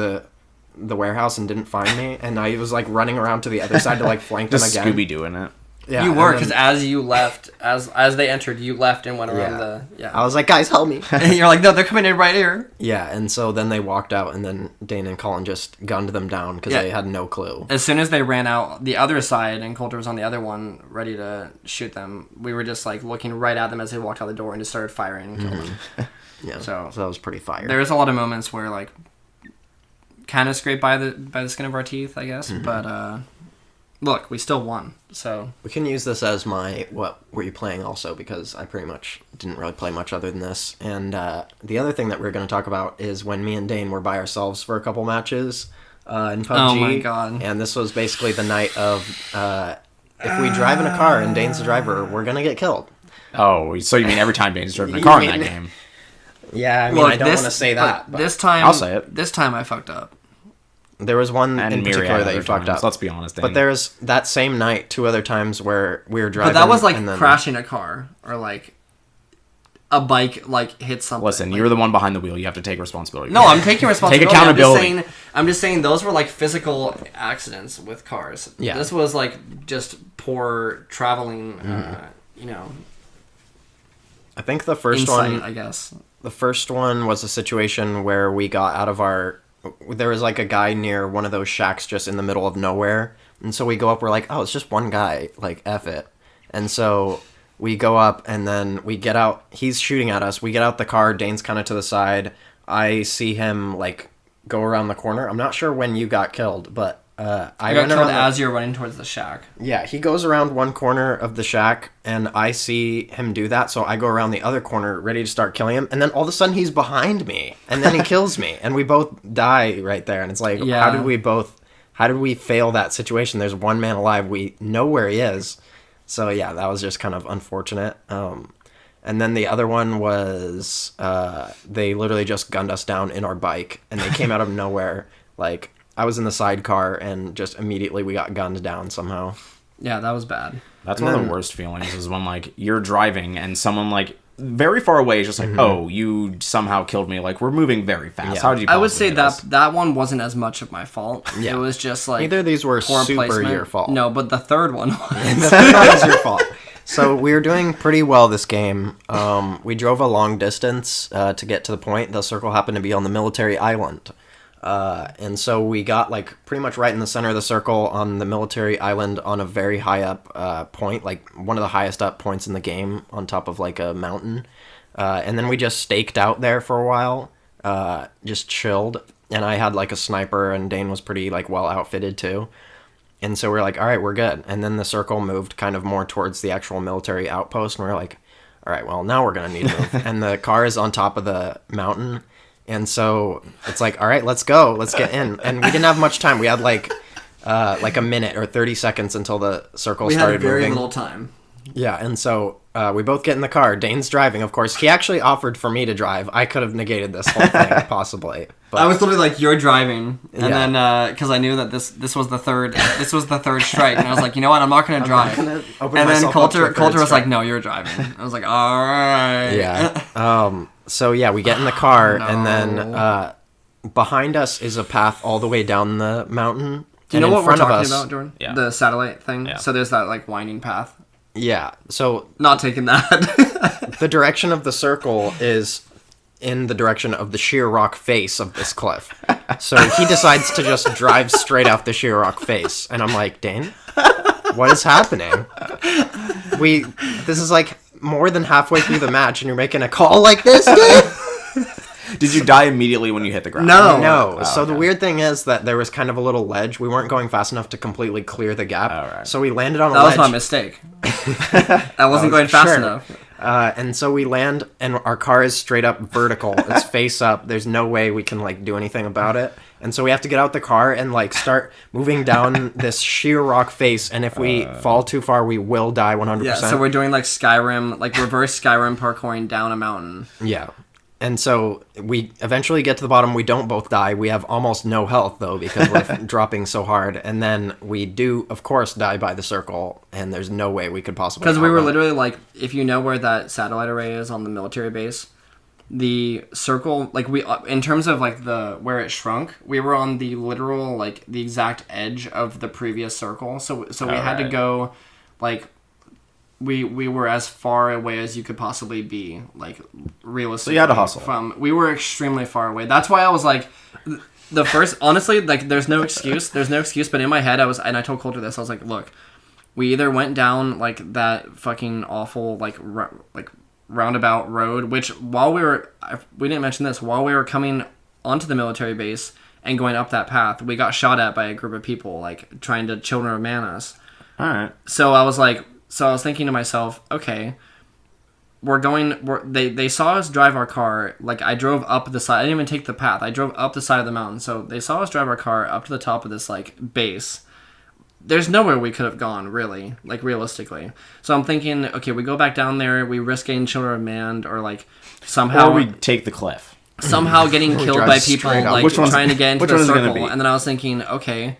the warehouse and didn't find me. And I was like running around to the other side to like flank them again. Scooby doing it. Yeah, you were, because as you left, as they entered, you left and went around I was like, guys, help me. And you're like, no, they're coming in right here. Yeah, and so then they walked out, and then Dane and Colin just gunned them down because they had no clue. As soon as they ran out the other side and Coulter was on the other one ready to shoot them, we were just like looking right at them as they walked out the door and just started firing and killing them. Yeah, so that was pretty fire. There was a lot of moments where like kind of scraped by the skin of our teeth, I guess, but look, we still won, so... We can use this as my what were you playing also, because I pretty much didn't really play much other than this. And the other thing that we're going to talk about is when me and Dane were by ourselves for a couple matches in PUBG. Oh my god. And this was basically the night of if we drive in a car and Dane's the driver, we're going to get killed. Oh, so you mean every time Dane's driven a car in that game? Yeah, I mean, I don't want to say that. But this time... I'll say it. This time I fucked up. There was one in particular that you fucked up. Let's be honest, Dane. But there's that same night 2 other times where we were driving. But that was like crashing a car, or like a bike like hit something. Listen, like, you're the one behind the wheel. You have to take responsibility. No, I'm taking responsibility. Take accountability. I'm just saying those were like physical accidents with cars. Yeah. This was like just poor traveling, you know. I think the first insight, one, I guess. The first one was a situation where we got out of our... There was like a guy near one of those shacks just in the middle of nowhere. And so we go up, we're like, oh, it's just one guy. Like, F it. And so we go up, and then we get out. He's shooting at us. We get out the car. Dane's kind of to the side. I see him, like, go around the corner. I'm not sure when you got killed, but I got killed as you're running towards the shack. Yeah, he goes around one corner of the shack, and I see him do that, so I go around the other corner, ready to start killing him, and then all of a sudden he's behind me, and then he kills me, and we both die right there, and it's like, how did we fail that situation? There's one man alive, we know where he is, so yeah, that was just kind of unfortunate. And then the other one was, they literally just gunned us down in our bike, and they came out of nowhere, like... I was in the sidecar, and just immediately we got gunned down somehow. Yeah, that was bad. That's one of the worst feelings, is when, like, you're driving and someone, like, very far away is just like, oh, you somehow killed me. Like, we're moving very fast. Yeah. How did you I would say that one wasn't as much of my fault. Yeah. It was just, like... Neither of these were super placement. Your fault. No, but the third one was. The third one was your fault. So we were doing pretty well this game. We drove a long distance to get to the point. The circle happened to be on the military island. And so we got like pretty much right in the center of the circle on the military island on a very high up point, like one of the highest up points in the game on top of like a mountain. And then we just staked out there for a while, just chilled. And I had like a sniper, and Dane was pretty like well outfitted too. And so we're like, all right, we're good. And then the circle moved kind of more towards the actual military outpost, and we're like, all right, well, now we're going to need to move. And the car is on top of the mountain. And so it's like, all right, let's go. Let's get in. And we didn't have much time. We had like a minute or 30 seconds until the circle started moving. We had very little time. Yeah, and so we both get in the car. Dane's driving, of course. He actually offered for me to drive. I could have negated this whole thing, possibly. But I was literally like, "You're driving," and Yeah. then because I knew that this was the third strike, and I was like, "You know what? I'm not gonna drive." I'm not gonna open And then myself up to a Coulter third was strike. like, "No, you're driving." I was like, "All right." Yeah. So yeah, we get in the car, No. and then behind us is a path all the way down the mountain. Do you know and in what we're front of talking us- about, Jordan? Yeah. The satellite thing. Yeah. So there's that like winding path. Yeah. So Not taking that. the direction of the circle is in the direction of the sheer rock face of this cliff. So he decides to just drive straight off the sheer rock face, and I'm like, Dane, what is happening? This is like more than halfway through the match, and you're making a call like this, Dane? Did you die immediately when you hit the ground? No. No. Oh, So the okay. weird thing is that there was kind of a little ledge. We weren't going fast enough to completely clear the gap. All right. So we landed on a That was ledge. my mistake. I wasn't going fast Sure. enough. And so we land, and our car is straight up vertical. It's face up. There's no way we can like do anything about it. And so we have to get out the car and like start moving down this sheer rock face. And if we fall too far, we will die 100%. Yeah. So we're doing like Skyrim, like reverse Skyrim parkouring down a mountain. Yeah. And so we eventually get to the bottom. We don't both die. We have almost no health, though, because we're dropping so hard. And then we do, of course, die by the circle. And there's no way we could possibly... Because we were outrun it. literally like, if you know where that satellite array is on the military base, the circle, like we, in terms of like where it shrunk, we were on the literal, like the exact edge of the previous circle. So we had to Alright. go, like, we were as far away as you could possibly be, like, realistically. So you had to hustle. We were extremely far away. That's why I was like, the first, honestly, like, there's no excuse, but in my head, and I told Coulter this, I was like, look, we either went down, like, that fucking awful, like roundabout road, which we didn't mention this, while we were coming onto the military base and going up that path, we got shot at by a group of people, like, trying to children of man us. All right. So I was thinking to myself, okay, they saw us drive our car, like, I drove up the side, I didn't even take the path, I drove up the side of the mountain, so they saw us drive our car up to the top of this, like, base. There's nowhere we could have gone, really, like, realistically. So I'm thinking, okay, we go back down there, we risk getting children of man, or, like, somehow... Or we take the cliff. somehow getting killed drive by people, straight up. like, Which one's- trying to get into which the one is it gonna circle. be? And then I was thinking, okay,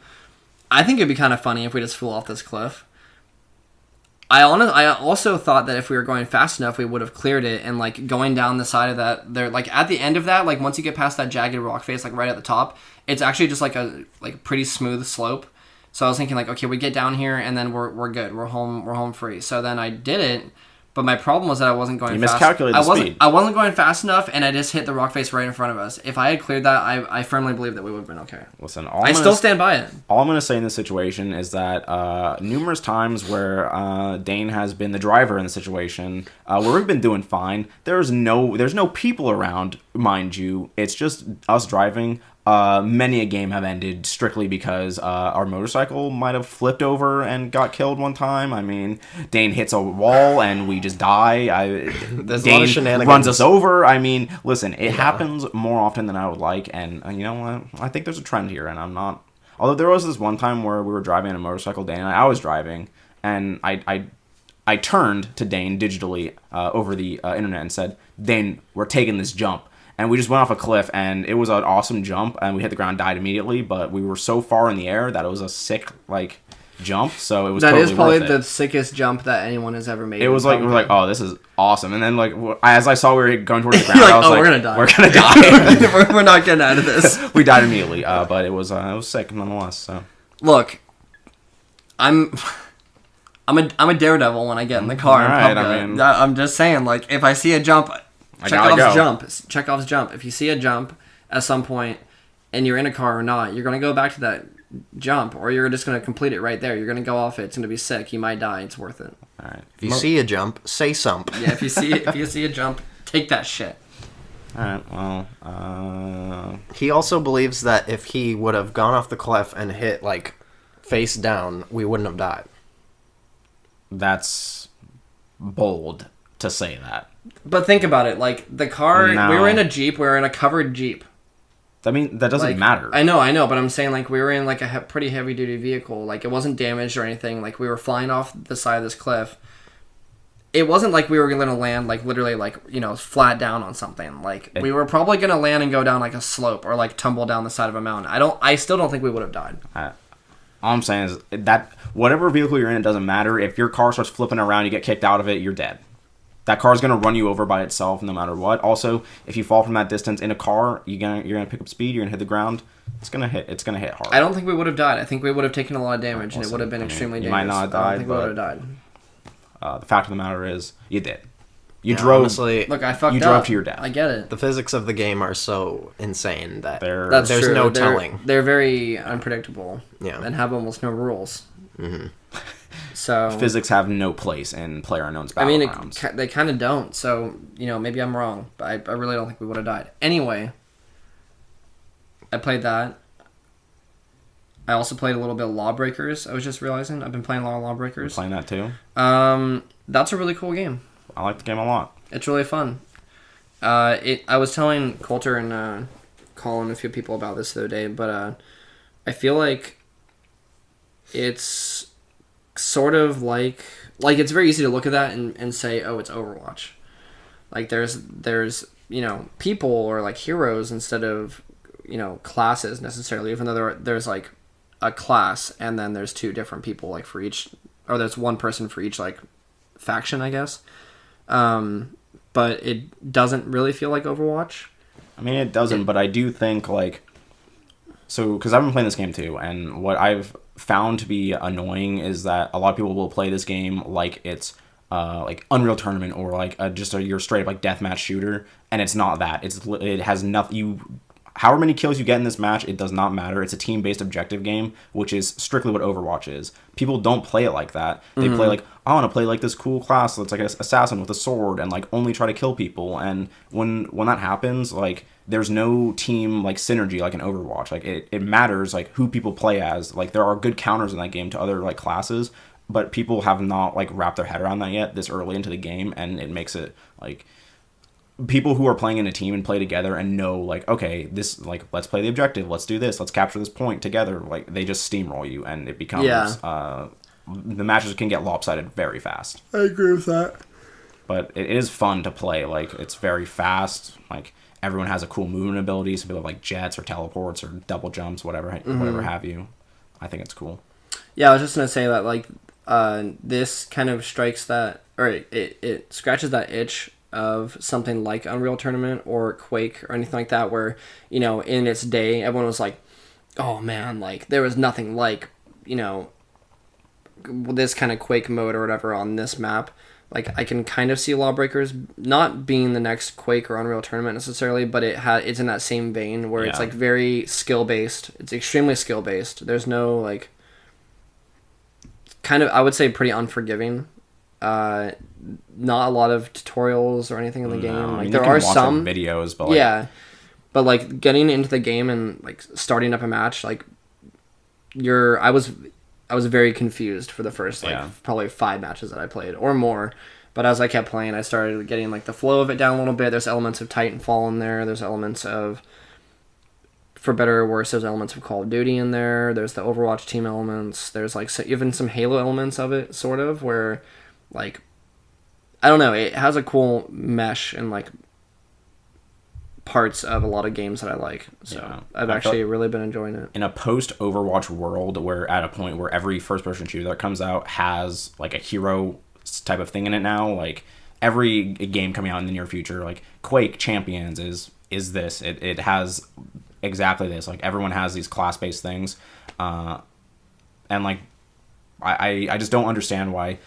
I think it'd be kind of funny if we just flew off this cliff. I also thought that if we were going fast enough, we would have cleared it, and, like, going down the side of that, there, like, at the end of that, like, once you get past that jagged rock face, like, right at the top, it's actually just, like, a, like, pretty smooth slope. So I was thinking, like, okay, we get down here, and then we're good. We're home free. So then I did it, but my problem was that I wasn't going You fast. miscalculated the speed. I wasn't going fast enough, and I just hit the rock face right in front of us. If I had cleared that, I firmly believe that we would have been okay. Listen, I still stand by it. All I'm going to say in this situation is that numerous times where Dane has been the driver in the situation, where we've been doing fine, there's no people around, mind you. It's just us driving. Many a game have ended strictly because our motorcycle might have flipped over and got killed one time. I mean, Dane hits a wall and we just die. There's a lot of Dane shenanigans. runs us over. I mean, listen, it happens more often than I would like, and you know what? I think there's a trend here, and I'm not... Although there was this one time where we were driving on a motorcycle, Dane and I was driving, and I turned to Dane digitally over the internet and said, Dane, we're taking this jump. And we just went off a cliff, and it was an awesome jump, and we hit the ground, died immediately, but we were so far in the air that it was a sick, like, jump, so it was That totally is probably worth it. the sickest jump that anyone has ever made. It was like, we were like, oh, this is awesome. And then, like, as I saw we were going towards the ground, You're like, I was oh, like, we're gonna die. We're gonna die. we're not getting out of this. We died immediately, but it was sick nonetheless, so. Look, I'm a daredevil when I get in the car. Alright, in Pubg. I mean- I'm just saying, like, if I see a jump, gotta go. Chekhov's jump. If you see a jump at some point, and you're in a car or not, you're going to go back to that jump, or you're just going to complete it right there. You're going to go off it. It's going to be sick. You might die. It's worth it. All right. If you see a jump, say something. Yeah, if you see a jump, take that shit. All right. Well, He also believes that if he would have gone off the cliff and hit, like, face down, we wouldn't have died. that's bold to say that. But think about it. Like, the car, No. we were in a Jeep. We were in a covered Jeep. I mean, that doesn't Like, matter. I know, but I'm saying, like, we were in, like, a pretty heavy-duty vehicle. Like, it wasn't damaged or anything. Like, we were flying off the side of this cliff. It wasn't like we were going to land, like, literally, like, you know, flat down on something. Like, we were probably going to land and go down, like, a slope or, like, tumble down the side of a mountain. I still don't think we would have died. All I'm saying is that whatever vehicle you're in, it doesn't matter. If your car starts flipping around, you get kicked out of it, you're dead. That car's gonna run you over by itself no matter what. Also, if you fall from that distance in a car, you're gonna pick up speed. You're gonna hit the ground. It's gonna hit hard. I don't think we would have died. I think we would have taken a lot of damage, and it would have been extremely you dangerous. might not have I don't died, think we would have but- died. The fact of the matter is, you did. You Yeah, drove. honestly, Look, I fucked up. You drove to your death. I get it. the physics of the game are so insane that That's there's true. no They're- telling. They're very unpredictable. Yeah. And have almost no rules. Mm-hmm. So Physics have no place in PlayerUnknown's I mean, battlegrounds. they kind of don't. So, you know, maybe I'm wrong, but I really don't think we would have died. Anyway, I played that. I also played a little bit of Lawbreakers. I was just realizing I've been playing a lot of Lawbreakers. Playing that too. That's a really cool game. I like the game a lot. It's really fun. I was telling Coulter and Colin, a few people about this the other day, but I feel like it's sort of like it's very easy to look at that and say, oh, it's Overwatch. Like there's you know, people or like heroes instead of, you know, classes necessarily, even though there's like a class and then there's two different people like for each, or there's one person for each like faction, I guess. But it doesn't really feel like Overwatch. I mean, it doesn't, but I do think, like... So, because I've been playing this game, too, and what I've found to be annoying is that a lot of people will play this game like it's, like, Unreal Tournament or, like, just your straight-up, like, deathmatch shooter, and it's not that. It has nothing... However many kills you get in this match, it does not matter. It's a team-based objective game, which is strictly what Overwatch is. People don't play it like that. They play like, I want to play like this cool class that's like an assassin with a sword and like only try to kill people. And when that happens, like there's no team like synergy like in Overwatch. Like it matters like who people play as. Like there are good counters in that game to other like classes, but people have not like wrapped their head around that yet this early into the game, and it makes it like... People who are playing in a team and play together and know, like, okay, this, like, let's play the objective, let's do this, let's capture this point together, like, they just steamroll you, and it becomes, the matches can get lopsided very fast. I agree with that. But it is fun to play, like, it's very fast, like, everyone has a cool movement ability, some people have, like, jets or teleports or double jumps, whatever have you. I think it's cool. Yeah, I was just going to say that, like, this kind of strikes that, or it scratches that itch of something like Unreal Tournament or Quake or anything like that, where, you know, in its day, everyone was like, oh man, like, there was nothing like, you know, this kind of Quake mode or whatever on this map. Like, I can kind of see Lawbreakers not being the next Quake or Unreal Tournament necessarily, but it's in that same vein where it's, like, very skill-based. It's extremely skill-based. There's no, like, kind of, I would say, pretty unforgiving. Not a lot of tutorials or anything in the game. I Like mean, there you can are watch, some like, videos, but like, yeah, but like getting into the game and like starting up a match, like I was very confused for the first probably 5 matches that I played or more. But as I kept playing, I started getting like the flow of it down a little bit. There's elements of Titanfall in there. There's elements of, for better or worse, there's elements of Call of Duty in there. There's the Overwatch team elements. There's like even some Halo elements of it, sort of, where like, I don't know, it has a cool mesh and like parts of a lot of games that I like. So I've actually really been enjoying it. In a post-Overwatch world, where at a point where every first-person shooter that comes out has like a hero type of thing in it now, like every game coming out in the near future, like Quake Champions is this. It has exactly this. Like everyone has these class-based things, and like I just don't understand why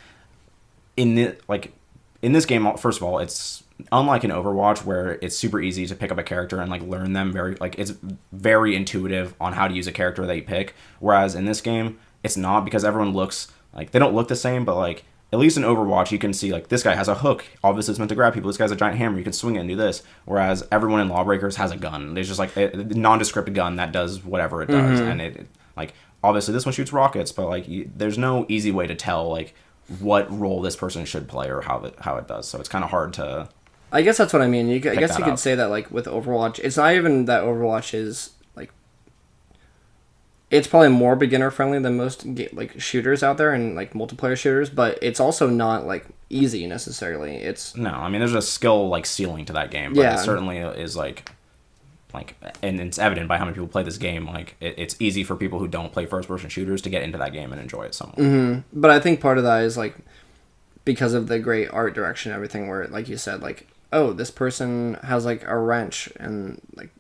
in this game, first of all, it's unlike in Overwatch where it's super easy to pick up a character and like learn them it's very intuitive on how to use a character that you pick. Whereas in this game, it's not, because everyone looks like, they don't look the same, but like at least in Overwatch you can see like this guy has a hook, obviously it's meant to grab people. This guy's a giant hammer, you can swing it and do this. Whereas everyone in Lawbreakers has a gun. There's just like a nondescript gun that does whatever it does, and it like obviously this one shoots rockets, but like there's no easy way to tell like what role this person should play or how it does. So it's kind of hard to. I guess that's what I mean. I guess you could up. say that like with Overwatch, it's not even that Overwatch is like. It's probably more beginner friendly than most like shooters out there and like multiplayer shooters, but it's also not like easy necessarily. It's no, I mean there's a skill like ceiling to that game, but it certainly is like, and it's evident by how many people play this game. Like it's easy for people who don't play first person shooters to get into that game and enjoy it somewhat. Mm-hmm. But I think part of that is like because of the great art direction and everything, where like you said, like, oh, this person has like a wrench and like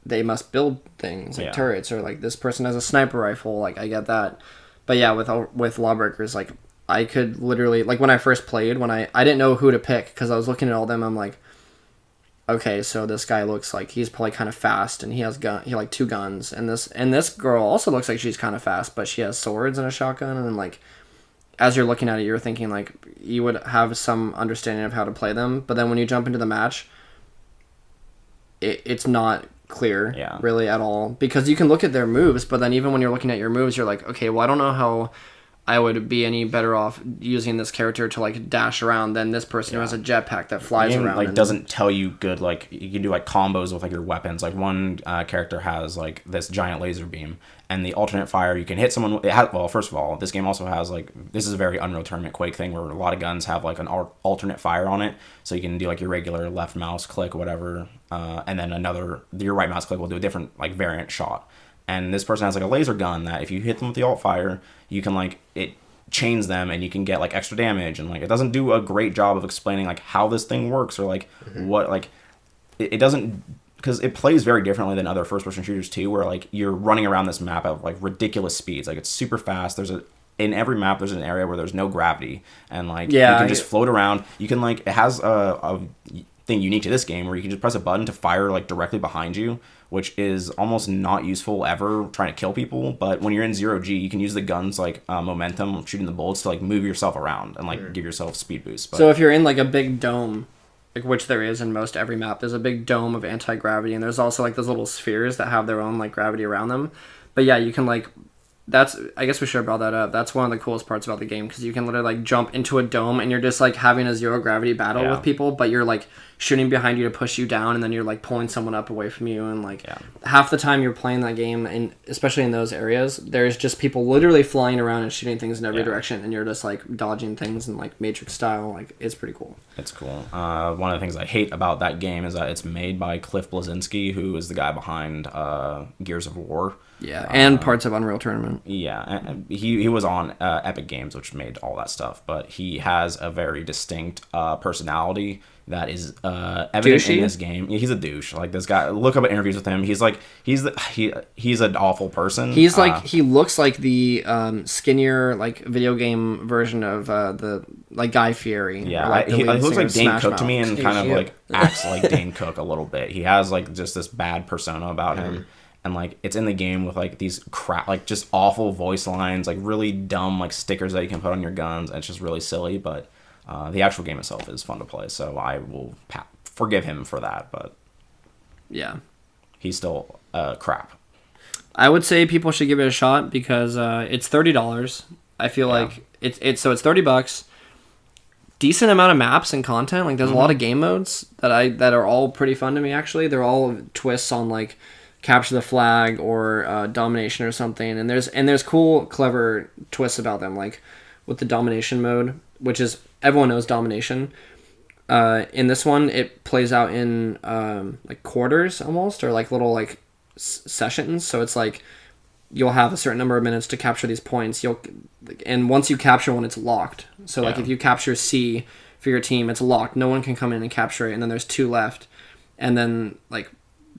they must build things like turrets, or like this person has a sniper rifle. Like I get that, but yeah, with Lawbreakers, like I could literally, like when I first played, when I didn't know who to pick because I was looking at all them, I'm like, okay, so this guy looks like he's probably kind of fast, and he has like 2 guns, and this girl also looks like she's kind of fast, but she has swords and a shotgun, and then like as you're looking at it, you're thinking like you would have some understanding of how to play them, but then when you jump into the match, it's not clear really at all, because you can look at their moves, but then even when you're looking at your moves, you're like, okay, well I don't know how I would be any better off using this character to like dash around than this person who has a jetpack that flies around. Like doesn't tell you good, like you can do like combos with like your weapons. Like one character has like this giant laser beam, and the alternate fire you can hit someone. Well, first of all, this game also has like, this is a very Unreal Tournament Quake thing where a lot of guns have like an alternate fire on it, so you can do like your regular left mouse click or whatever, and then your right mouse click will do a different like variant shot. And this person has like a laser gun that if you hit them with the alt fire, you can like, it chains them and you can get like extra damage, and like it doesn't do a great job of explaining like how this thing works or like what like it doesn't, because it plays very differently than other first person shooters too, where like you're running around this map at like ridiculous speeds. Like it's super fast. In every map there's an area where there's no gravity, and like you can just float around. You can like, it has a thing unique to this game where you can just press a button to fire like directly behind you, which is almost not useful ever trying to kill people. But when you're in 0G, you can use the guns like momentum, shooting the bullets to like move yourself around and like give yourself speed boosts. But, so if you're in like a big dome, like which there is in most every map, there's a big dome of anti-gravity, and there's also like those little spheres that have their own like gravity around them. But yeah, you can like, I guess we should have brought that up. That's one of the coolest parts about the game, because you can literally like jump into a dome and you're just like having a zero gravity battle with people, but you're like shooting behind you to push you down, and then you're like pulling someone up away from you, and like half the time you're playing that game, and especially in those areas, there's just people literally flying around and shooting things in every direction, and you're just like dodging things in like Matrix style. Like it's pretty cool. It's cool. One of the things I hate about that game is that it's made by Cliff Bleszinski, who is the guy behind Gears of War. Yeah, and parts of Unreal Tournament. Yeah, and he was on Epic Games, which made all that stuff, but he has a very distinct personality that is evident in this game. Yeah, he's a douche. Like this guy, look up interviews with him. He's like he's an awful person. He's like he looks like the skinnier like video game version of the like Guy Fieri. Yeah, like he looks like Dane Smash Cook to me, Mouth. and kind of like acts like Dane Cook a little bit. He has like just this bad persona about him. And like it's in the game with like these like just awful voice lines, like really dumb like stickers that you can put on your guns, and it's just really silly. But the actual game itself is fun to play, so I will forgive him for that. But yeah, he's still crap. I would say people should give it a shot because it's $30. I feel like it's $30. Decent amount of maps and content. Like there's a lot of game modes that are all pretty fun to me. Actually, they're all twists on like capture the flag or domination or something, and there's cool clever twists about them, like with the domination mode, which is everyone knows domination. In this one it plays out in like quarters almost, or like little like sessions, so it's like you'll have a certain number of minutes to capture these points, and once you capture one it's locked, so like if you capture C for your team, it's locked, no one can come in and capture it, and then there's 2 left, and then like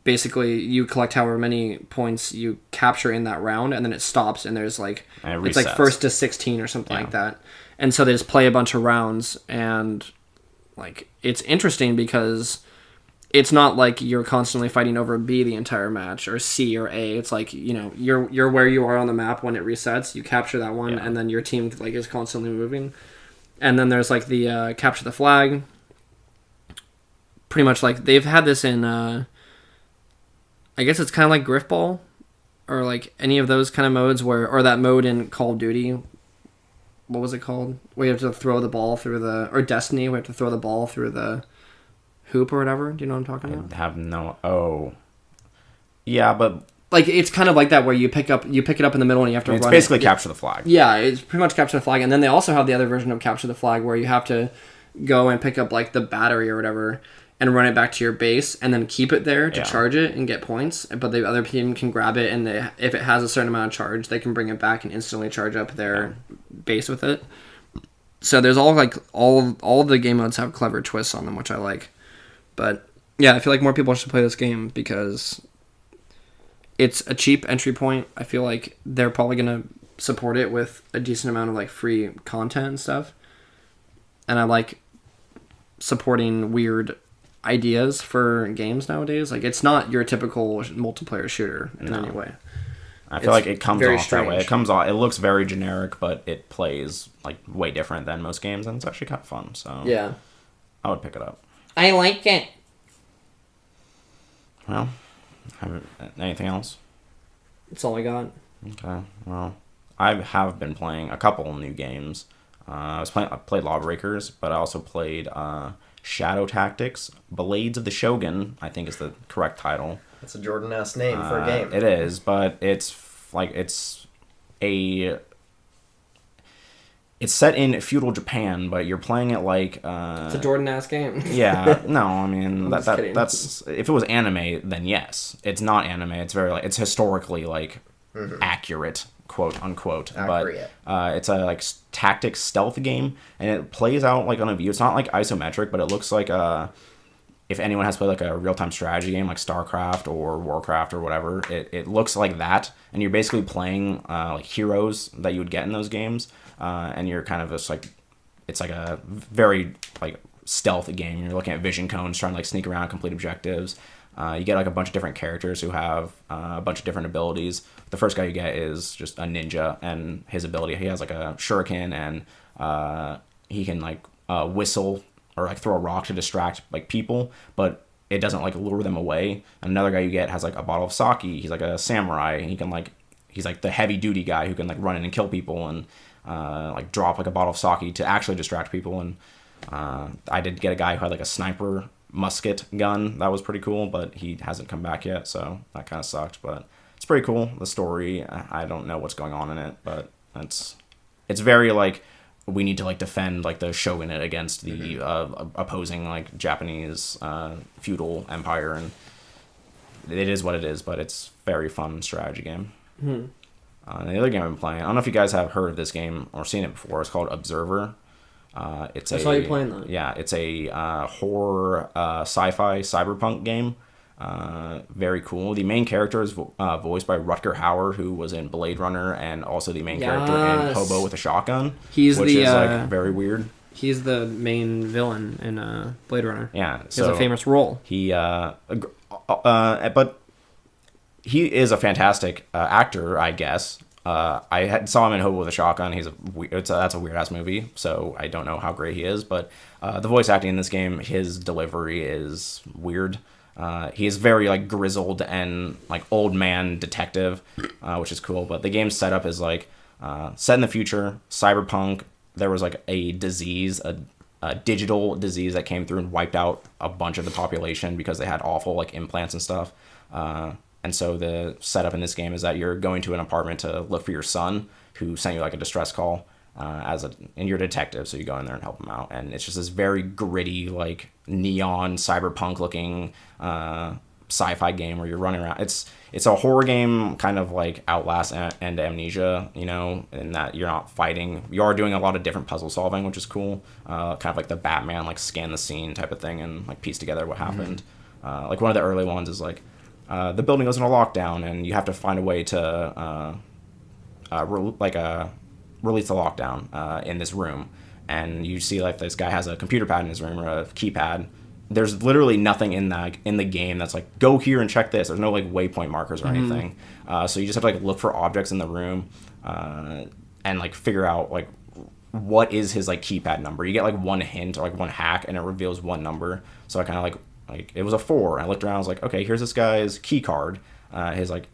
basically you collect however many points you capture in that round, and then it stops, and there's like it's like first to 16 or something like that, and so they just play a bunch of rounds, and like it's interesting because it's not like you're constantly fighting over B the entire match or C or A. It's like, you know, you're where you are on the map when it resets. You capture that one, and then your team like is constantly moving. And then there's like the capture the flag. Pretty much like they've had this in. I guess it's kind of like Griffball, or like any of those kind of modes or that mode in Call of Duty. What was it called? Where you have to throw the ball through or Destiny. We have to throw the ball through the hoop or whatever. Do you know what I'm talking about? I have no. Oh, yeah, but like it's kind of like that where you pick it up in the middle and you have to. It's run basically it. capture the flag. Yeah, it's pretty much capture the flag, and then they also have the other version of capture the flag where you have to go and pick up like the battery or whatever and run it back to your base and then keep it there to charge it and get points. But the other team can grab it, and if it has a certain amount of charge, they can bring it back and instantly charge up their base with it. So there's all the game modes have clever twists on them, which I like. But yeah, I feel like more people should play this game because it's a cheap entry point. I feel like they're probably going to support it with a decent amount of like free content and stuff. And I like supporting weird ideas for games nowadays. Like it's not your typical multiplayer shooter in any way. I feel like it comes off strange. that way. It comes off. It looks very generic, but it plays like way different than most games, and it's actually kind of fun. So Yeah. I would pick it up. I like it. Well, anything else? That's all I got. Okay. Well, I have been playing a couple new games. I played Lawbreakers, but I also played Shadow Tactics. Blades of the Shogun, I think is the correct title. That's a Jordan-ass name for a game. It is, but it's set in feudal Japan, but you're playing it like It's a Jordan-ass game. yeah, no, I mean kidding. that's if it was anime, then yes. It's not anime. It's very it's historically accurate, quote unquote. Accurate. But it's a tactics stealth game, and it plays out like on a view. It's not like isometric, but it looks like if anyone has played like a real-time strategy game like StarCraft or Warcraft or whatever, it looks like that, and you're basically playing like heroes that you would get in those games, and you're kind of just like, it's like a very like stealth game. You're looking at vision cones, trying to like sneak around, complete objectives. You get like a bunch of different characters who have a bunch of different abilities. The first guy you get is just a ninja, and his ability, he has like a shuriken, and he can like whistle or like throw a rock to distract like people, but it doesn't like lure them away. And another guy you get has like a bottle of sake. He's like a samurai, and he's like the heavy duty guy who can like run in and kill people and like drop like a bottle of sake to actually distract people. And I did get a guy who had like a sniper musket gun. That was pretty cool, but he hasn't come back yet, so that kind of sucked. But it's pretty cool. The story, I don't know what's going on in it, but it's very like, we need to like defend like the shogunate against the opposing like Japanese feudal empire, and it is what it is, but it's very fun strategy game. The other game I've been playing, I don't know if you guys have heard of this game or seen it before. It's called Observer. I saw you playing that. Yeah, it's a horror sci-fi cyberpunk game. Very cool. The main character is voiced by Rutger Hauer, who was in Blade Runner, and also the main character in Hobo with a Shotgun. Which is like very weird. He's the main villain in Blade Runner. Yeah, he has a famous role. He but he is a fantastic actor, I guess. Saw him in Hobo with a Shotgun. That's a weird ass movie, so I don't know how great he is. But the voice acting in this game, his delivery is weird. He is very like grizzled and like old man detective, which is cool. But the game's setup is like set in the future, cyberpunk. There was like a disease, a digital disease that came through and wiped out a bunch of the population because they had awful like implants and stuff. And so the setup in this game is that you're going to an apartment to look for your son, who sent you like a distress call, and you're a detective, so you go in there and help him out. And it's just this very gritty, like neon cyberpunk looking sci-fi game where you're running around. It's a horror game, kind of like Outlast and Amnesia, you know, in that you're not fighting. You are doing a lot of different puzzle solving, which is cool. Kind of like the Batman, like scan the scene type of thing and like piece together what happened. Like one of the early ones is like, the building goes into lockdown, and you have to find a way to release the lockdown in this room. and you see like this guy has a computer pad in his room or a keypad. There's literally nothing in the game that's like, go here and check this. There's no like waypoint markers or anything. So you just have to like look for objects in the room and like figure out like what is his like keypad number. You get like one hint or like one hack and it reveals one number. So I kind of like it was a 4. I looked around. I was like, okay, here's this guy's key card, his like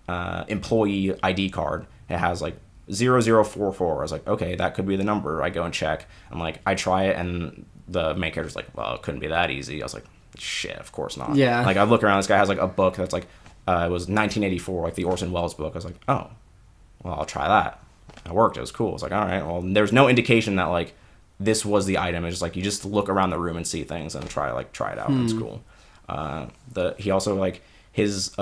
employee ID card. It has like 0044. I was like, okay, that could be the number. I go and check. I'm like, I try it, and the main character's like, well, it couldn't be that easy. I was like, shit, of course not. Yeah. Like I look around, this guy has like a book that's like, it was 1984, like the Orson Welles book. I was like, oh, well, I'll try that. It worked. It was cool. I was like, all right. Well, there's no indication that like this was the item. It's just like you just look around the room and see things and try it out. It's cool. He also like his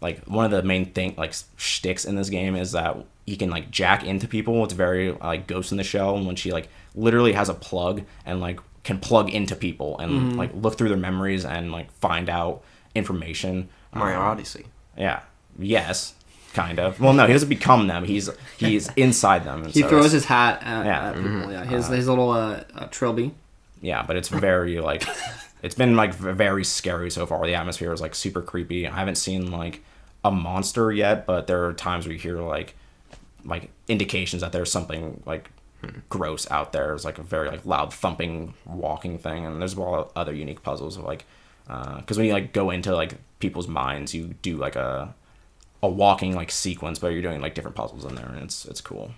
like one of the main like shticks in this game is that he can like jack into people. It's very like Ghost in the Shell, and when she like literally has a plug and like can plug into people and like look through their memories and like find out information. Mario Odyssey. Yeah. Yes. Kind of. Well, no, he doesn't become them. He's inside them. And He so throws it's- his hat at people. Yeah, his little trilby. Yeah, but it's very like it's been like very scary so far. The atmosphere is like super creepy. I haven't seen like a monster yet, but there are times where you hear like indications that there's something like gross out there. It's like a very like loud thumping walking thing, and there's a lot of other unique puzzles of like because when you like go into like people's minds, you do like a walking like sequence, but you're doing like different puzzles in there, and it's cool.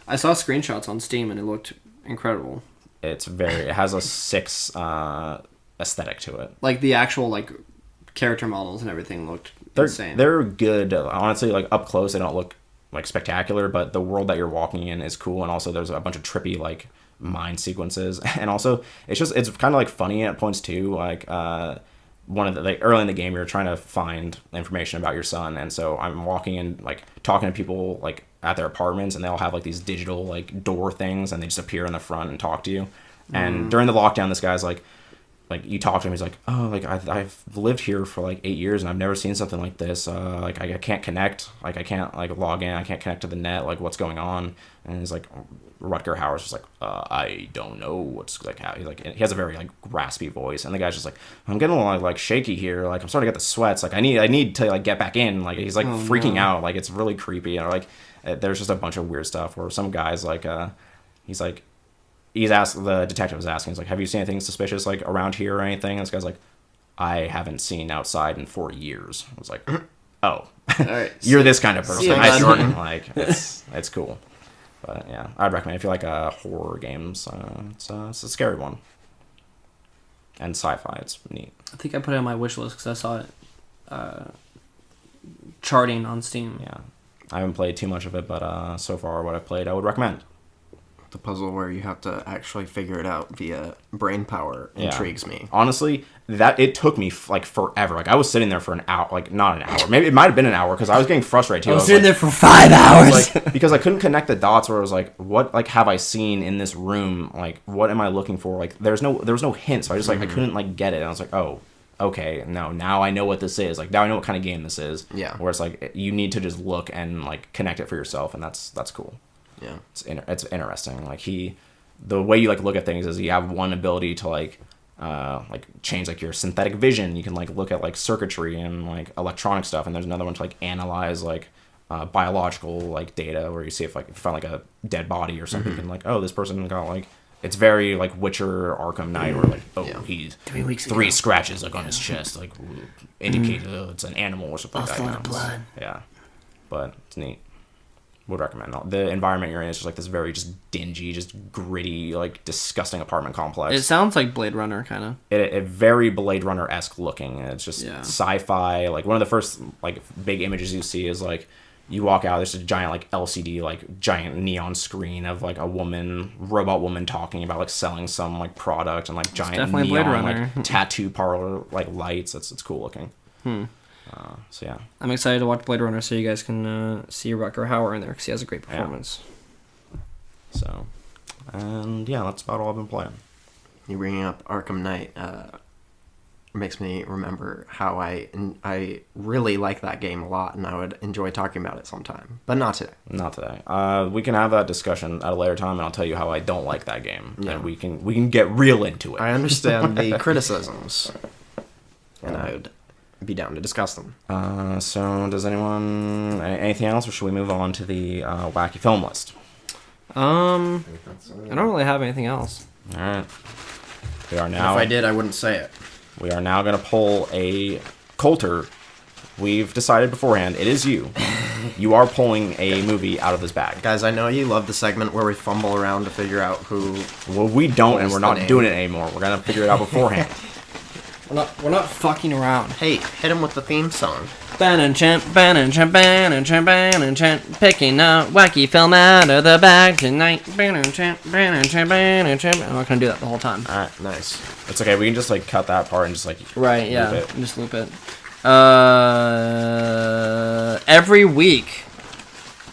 I saw screenshots on Steam and it looked incredible. It has a 6 aesthetic to it. Like the actual like character models and everything looked insane. They're good. Honestly, like up close, they don't look like spectacular, but the world that you're walking in is cool, and also there's a bunch of trippy like mind sequences, and also it's kind of like funny at points too. Like one of the like early in the game, you're trying to find information about your son, and so I'm walking in like talking to people like at their apartments, and they all have like these digital like door things, and they just appear in the front and talk to you. And during the lockdown, this guy's like you talk to him, he's like, oh, like I've lived here for like 8 years and I've never seen something like this. Like I can't connect, like I can't like log in, I can't connect to the net, like what's going on? And he's like, Rutger Hauer's just like, I don't know what's like how he's like, he has a very like raspy voice, and the guy's just like, I'm getting a little like shaky here, like I'm starting to get the sweats, like I need to like get back in, like he's like freaking out, like it's really creepy, and like there's just a bunch of weird stuff where some guys like the detective was asking, he's like, have you seen anything suspicious like around here or anything? And this guy's like, I haven't seen outside in 4 years. I was like, oh, All right, you're this kind of person. ya, I bud. Jordan. Like it's cool. But yeah, I'd recommend if you like horror games. It's a scary one, and sci-fi. It's neat. I think I put it on my wish list because I saw it charting on Steam. Yeah, I haven't played too much of it, but so far what I've played, I would recommend. The puzzle where you have to actually figure it out via brain power intrigues me. Honestly, that it took me like forever. Like I was sitting there for an hour, like not an hour, maybe it might have been an hour because I was getting frustrated too. I was sitting there for 5 I was hours. like, because I couldn't connect the dots where I was like, what like have I seen in this room? Like what am I looking for? Like there was no hint, so I just like I couldn't like get it. And I was like, oh, okay, no, now I know what this is. Like now I know what kind of game this is. Yeah. Where it's like you need to just look and like connect it for yourself, and that's cool. Yeah. It's interesting. Like the way you like look at things is you have one ability to like change like your synthetic vision. You can like look at like circuitry and like electronic stuff, and there's another one to like analyze like biological like data, where you see if like you find like a dead body or something, and like, oh, this person got like, it's very like Witcher Arkham Knight, where like, oh, he's 3 scratches like on his chest, like indicate it's an animal or something like that. blood. Yeah, but it's neat. Would recommend. The environment you're in is just like this very just dingy, just gritty, like disgusting apartment complex. It sounds like Blade Runner, kind of. It very Blade Runner-esque looking. It's just sci-fi. Like one of the first like big images you see is like you walk out, there's a giant like LCD like giant neon screen of like a robot woman talking about like selling some like product, and like giant definitely neon Blade Runner. like tattoo parlor like lights. It's cool looking. So yeah, I'm excited to watch Blade Runner so you guys can see Rutger Hauer in there because he has a great performance. So, and yeah, that's about all I've been playing. You're bringing up Arkham Knight. makes me remember how I really like that game a lot, and I would enjoy talking about it sometime, but not today. Not today. We can have that discussion at a later time, and I'll tell you how I don't like that game, and we can get real into it. I understand the criticisms, and I would be down to discuss them. So, does anyone anything else, or should we move on to the Wacky Film List? I don't really have anything else. All right. We are now. If I did, I wouldn't say it. We are now going to pull a Coulter. We've decided beforehand, it is you. You are pulling a movie out of this bag. Guys, I know you love the segment where we fumble around to figure out who... Well, we don't, and we're not doing it anymore. We're going to figure it out beforehand. We're not fucking around. Hey, hit him with the theme song. Picking a wacky film out of the bag tonight. I'm not gonna do that the whole time. All right. Nice. It's okay. We can just, like, cut that part and just, like... Right, yeah. Loop it. Just loop it. Every week,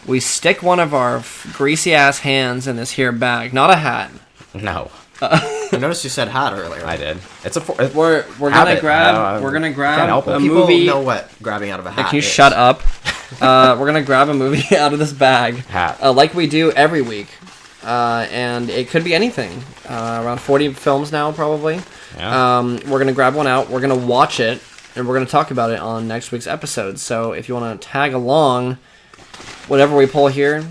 we stick one of our greasy-ass hands in this here bag. Not a hat. No. I noticed you said hat earlier. I did. It's a... We're gonna grab a People movie. know what grabbing out of a hat Can you is. shut up? We're gonna grab a movie out of this bag, Hat. like we do every week, and it could be anything. Around 40 films now, probably. Yeah. We're gonna grab one out. We're gonna watch it, and we're gonna talk about it on next week's episode. So if you want to tag along, whatever we pull here,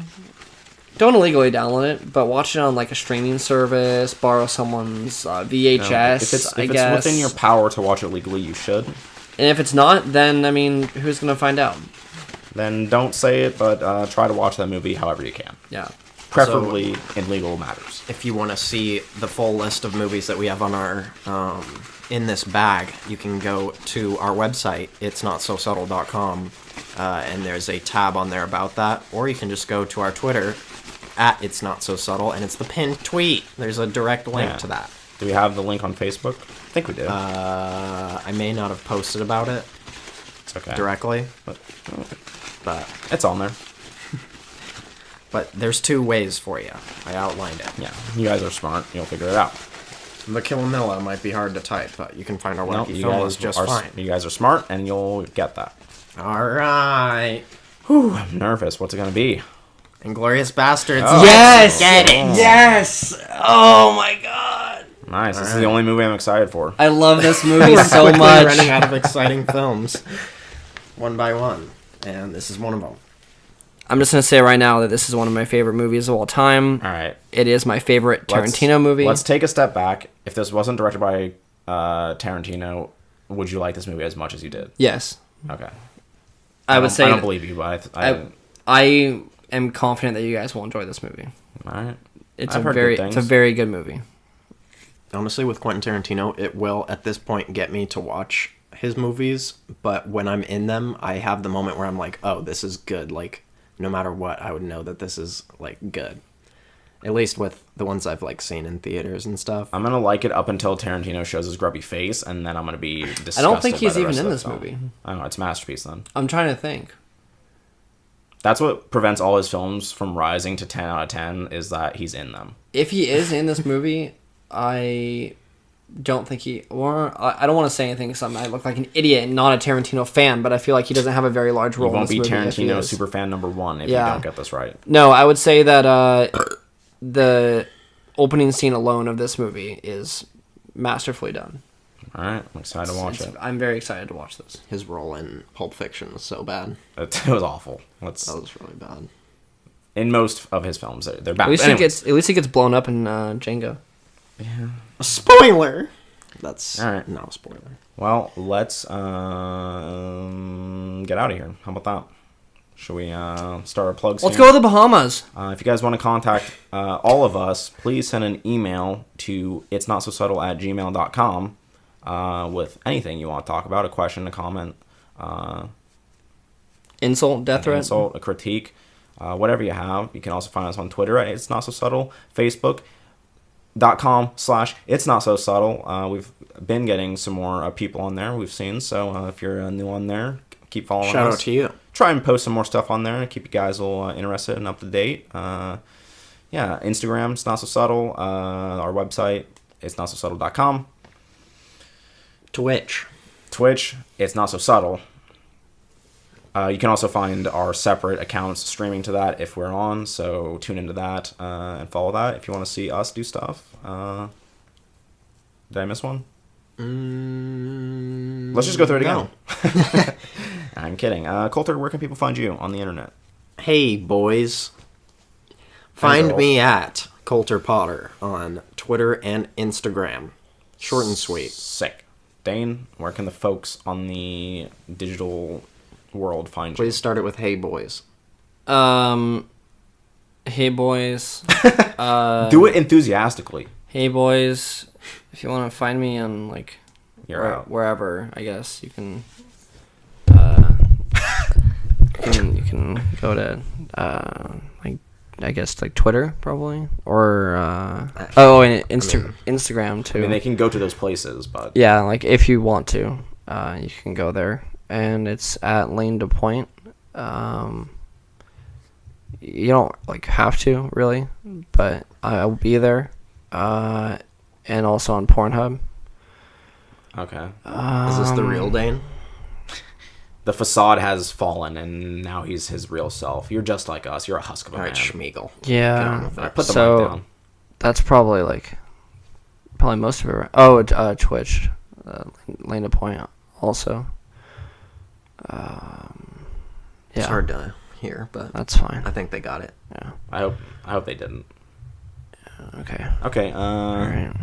don't illegally download it, but watch it on like a streaming service. Borrow someone's VHS. No, if it's within your power to watch it legally, you should. And if it's not, then I mean, who's gonna find out? Then don't say it, but try to watch that movie however you can. Yeah. Preferably in legal matters. If you want to see the full list of movies that we have on our in this bag, you can go to our website, itsnotsosubtle.com, and there's a tab on there about that. Or you can just go to our Twitter, @itsnotsosubtle, and it's the pinned tweet. There's a direct link to that. Do we have the link on Facebook? I think we do. I may not have posted about it It's okay. directly, But it's on there. But there's two ways for you. I outlined it. Yeah, you guys are smart. You'll figure it out. The Killamilla might be hard to type, but you can find our Nope, Wacky you Film guys List just are, fine. You guys are smart, and you'll get that. All right. Whew, I'm nervous. What's it gonna be? Inglorious Bastards. Oh. Yes! Get it. Yes! Oh my god! Nice. This is right. the only movie I'm excited for. I love this movie We're so quickly much. running out of exciting films, one by one, and this is one of them. I'm just gonna say right now that this is one of my favorite movies of all time. All right. It is my favorite Tarantino movie. Let's take a step back. If this wasn't directed by Tarantino, would you like this movie as much as you did? Yes. Okay. I would say I don't believe you, but I am confident that you guys will enjoy this movie. all right. It's I've a heard very good it's a things. very good movie. Honestly, with Quentin Tarantino, it will, at this point, get me to watch his movies, but when I'm in them, I have the moment where I'm like, oh, this is good. Like, no matter what, I would know that this is, like, good. At least with the ones I've, like, seen in theaters and stuff. I'm gonna like it up until Tarantino shows his grubby face, and then I'm gonna be disgusted. I don't think by he's the even rest in of the this film. movie. I don't know. It's a masterpiece then. I'm trying to think. That's what prevents all his films from rising to 10 out of 10 is that he's in them. If he is in this movie, I don't think he... Or I don't want to say anything because I might look like an idiot and not a Tarantino fan, but I feel like he doesn't have a very large You role in won't this be movie. if he Tarantino is. super fan number one if Yeah. you don't get this right. No, I would say that the opening scene alone of this movie is masterfully done. All right, I'm excited to watch it. I'm very excited to watch this. His role in Pulp Fiction was so bad. It was awful. That was really bad. In most of his films, they're bad. At least, Anyways. he gets blown up in Django. A spoiler! That's All right. not a spoiler. Well, let's get out of here. How about that? Should we start our plugs? Let's here? go to the Bahamas. If you guys want to contact all of us, please send an email to itsnotsosubtle@gmail.com with anything you want to talk about, a question, a comment, Insult, death an threat. insult, a critique, whatever you have. You can also find us on Twitter at It's Not So Subtle, Facebook.com/It's Not So Subtle. We've been getting some more people on there we've seen, so if you're new on there, keep following us. Shout out to you. Try and post some more stuff on there and keep you guys all interested and up to date. Yeah, Instagram, It's Not So Subtle. Our website, it's not so subtle.com. Twitch. It's Not So Subtle. You can also find our separate accounts streaming to that if we're on, so tune into that and follow that if you want to see us do stuff. Did I miss one? Let's just go through it again. No. I'm kidding. Coulter, where can people find you on the internet? Hey, boys. Find me at Coulter Potter on Twitter and Instagram. Short and sweet. Sick. Dane, where can the folks on the digital world find you? Please start it with Hey, boys. Hey boys. Do it enthusiastically. Hey boys. If you want to find me on like You're out. wherever, I guess you can. You can go to like I guess like Twitter probably or and Instagram too. I mean, they can go to those places, but Yeah, like if you want to, you can go there, and it's at Lane to Point. You don't like have to really, but I'll be there, and also on Pornhub. okay. Is this the real Dane? The facade has fallen, and now he's his real self. You're just like us. You're a husk of a All man. right, Schmeagol. Yeah, Get on with All right, it. put the So- mic down. that's probably most of it. Oh, Twitch, Lane to Point also. It's Yeah, hard to hear, but that's fine. I think they got it. Yeah. I hope they didn't. Okay. Okay. All right.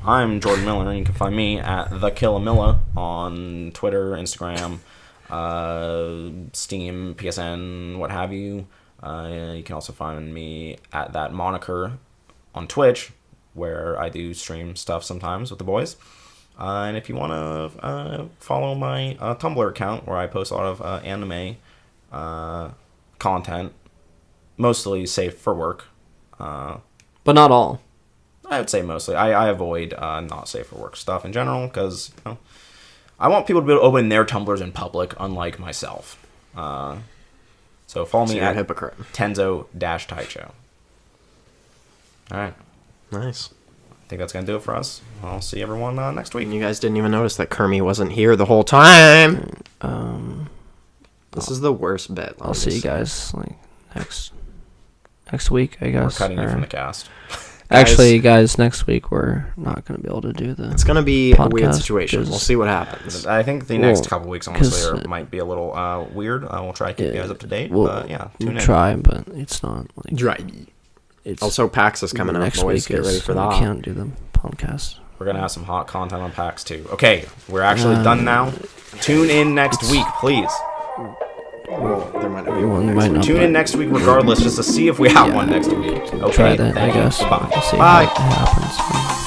I'm Jordan Miller, and you can find me at the Killamilla on Twitter, Instagram, Steam, PSN, what have you. You can also find me at that moniker on Twitch, where I do stream stuff sometimes with the boys. And if you want to follow my Tumblr account, where I post a lot of anime content, mostly safe for work. But not all. I would say mostly. I avoid not safe for work stuff in general because I want people to be able to open their Tumblrs in public, unlike myself. So follow me you're a at hypocrite. Tenzo-Taicho. All right. Nice. I think that's going to do it for us. I'll see everyone next week. And you guys didn't even notice that Kermie wasn't here the whole time. This is the worst bit. I'll see you guys like next week, I guess. We're cutting you or- from the cast. Actually, guys, next week we're not going to be able to do the. It's going to be a weird Podcast situation. is- We'll see what happens. I think the next Well, couple weeks, honestly, 'cause, might be a little weird. We'll try to keep you guys up to date. We'll, But yeah, tune we'll in. try, but it's not like Right. it's Also, PAX is coming up, next boys. week. Get ready for We that. can't do the podcast. We're going to have some hot content on PAX too. Okay, we're actually done now. Tune in next week, please. Well, there might not be We one. might not. Tune in next week regardless, just to see if we have one next week. Okay, Try that, I thank you. guess. Bye. We'll see Bye. how it happens.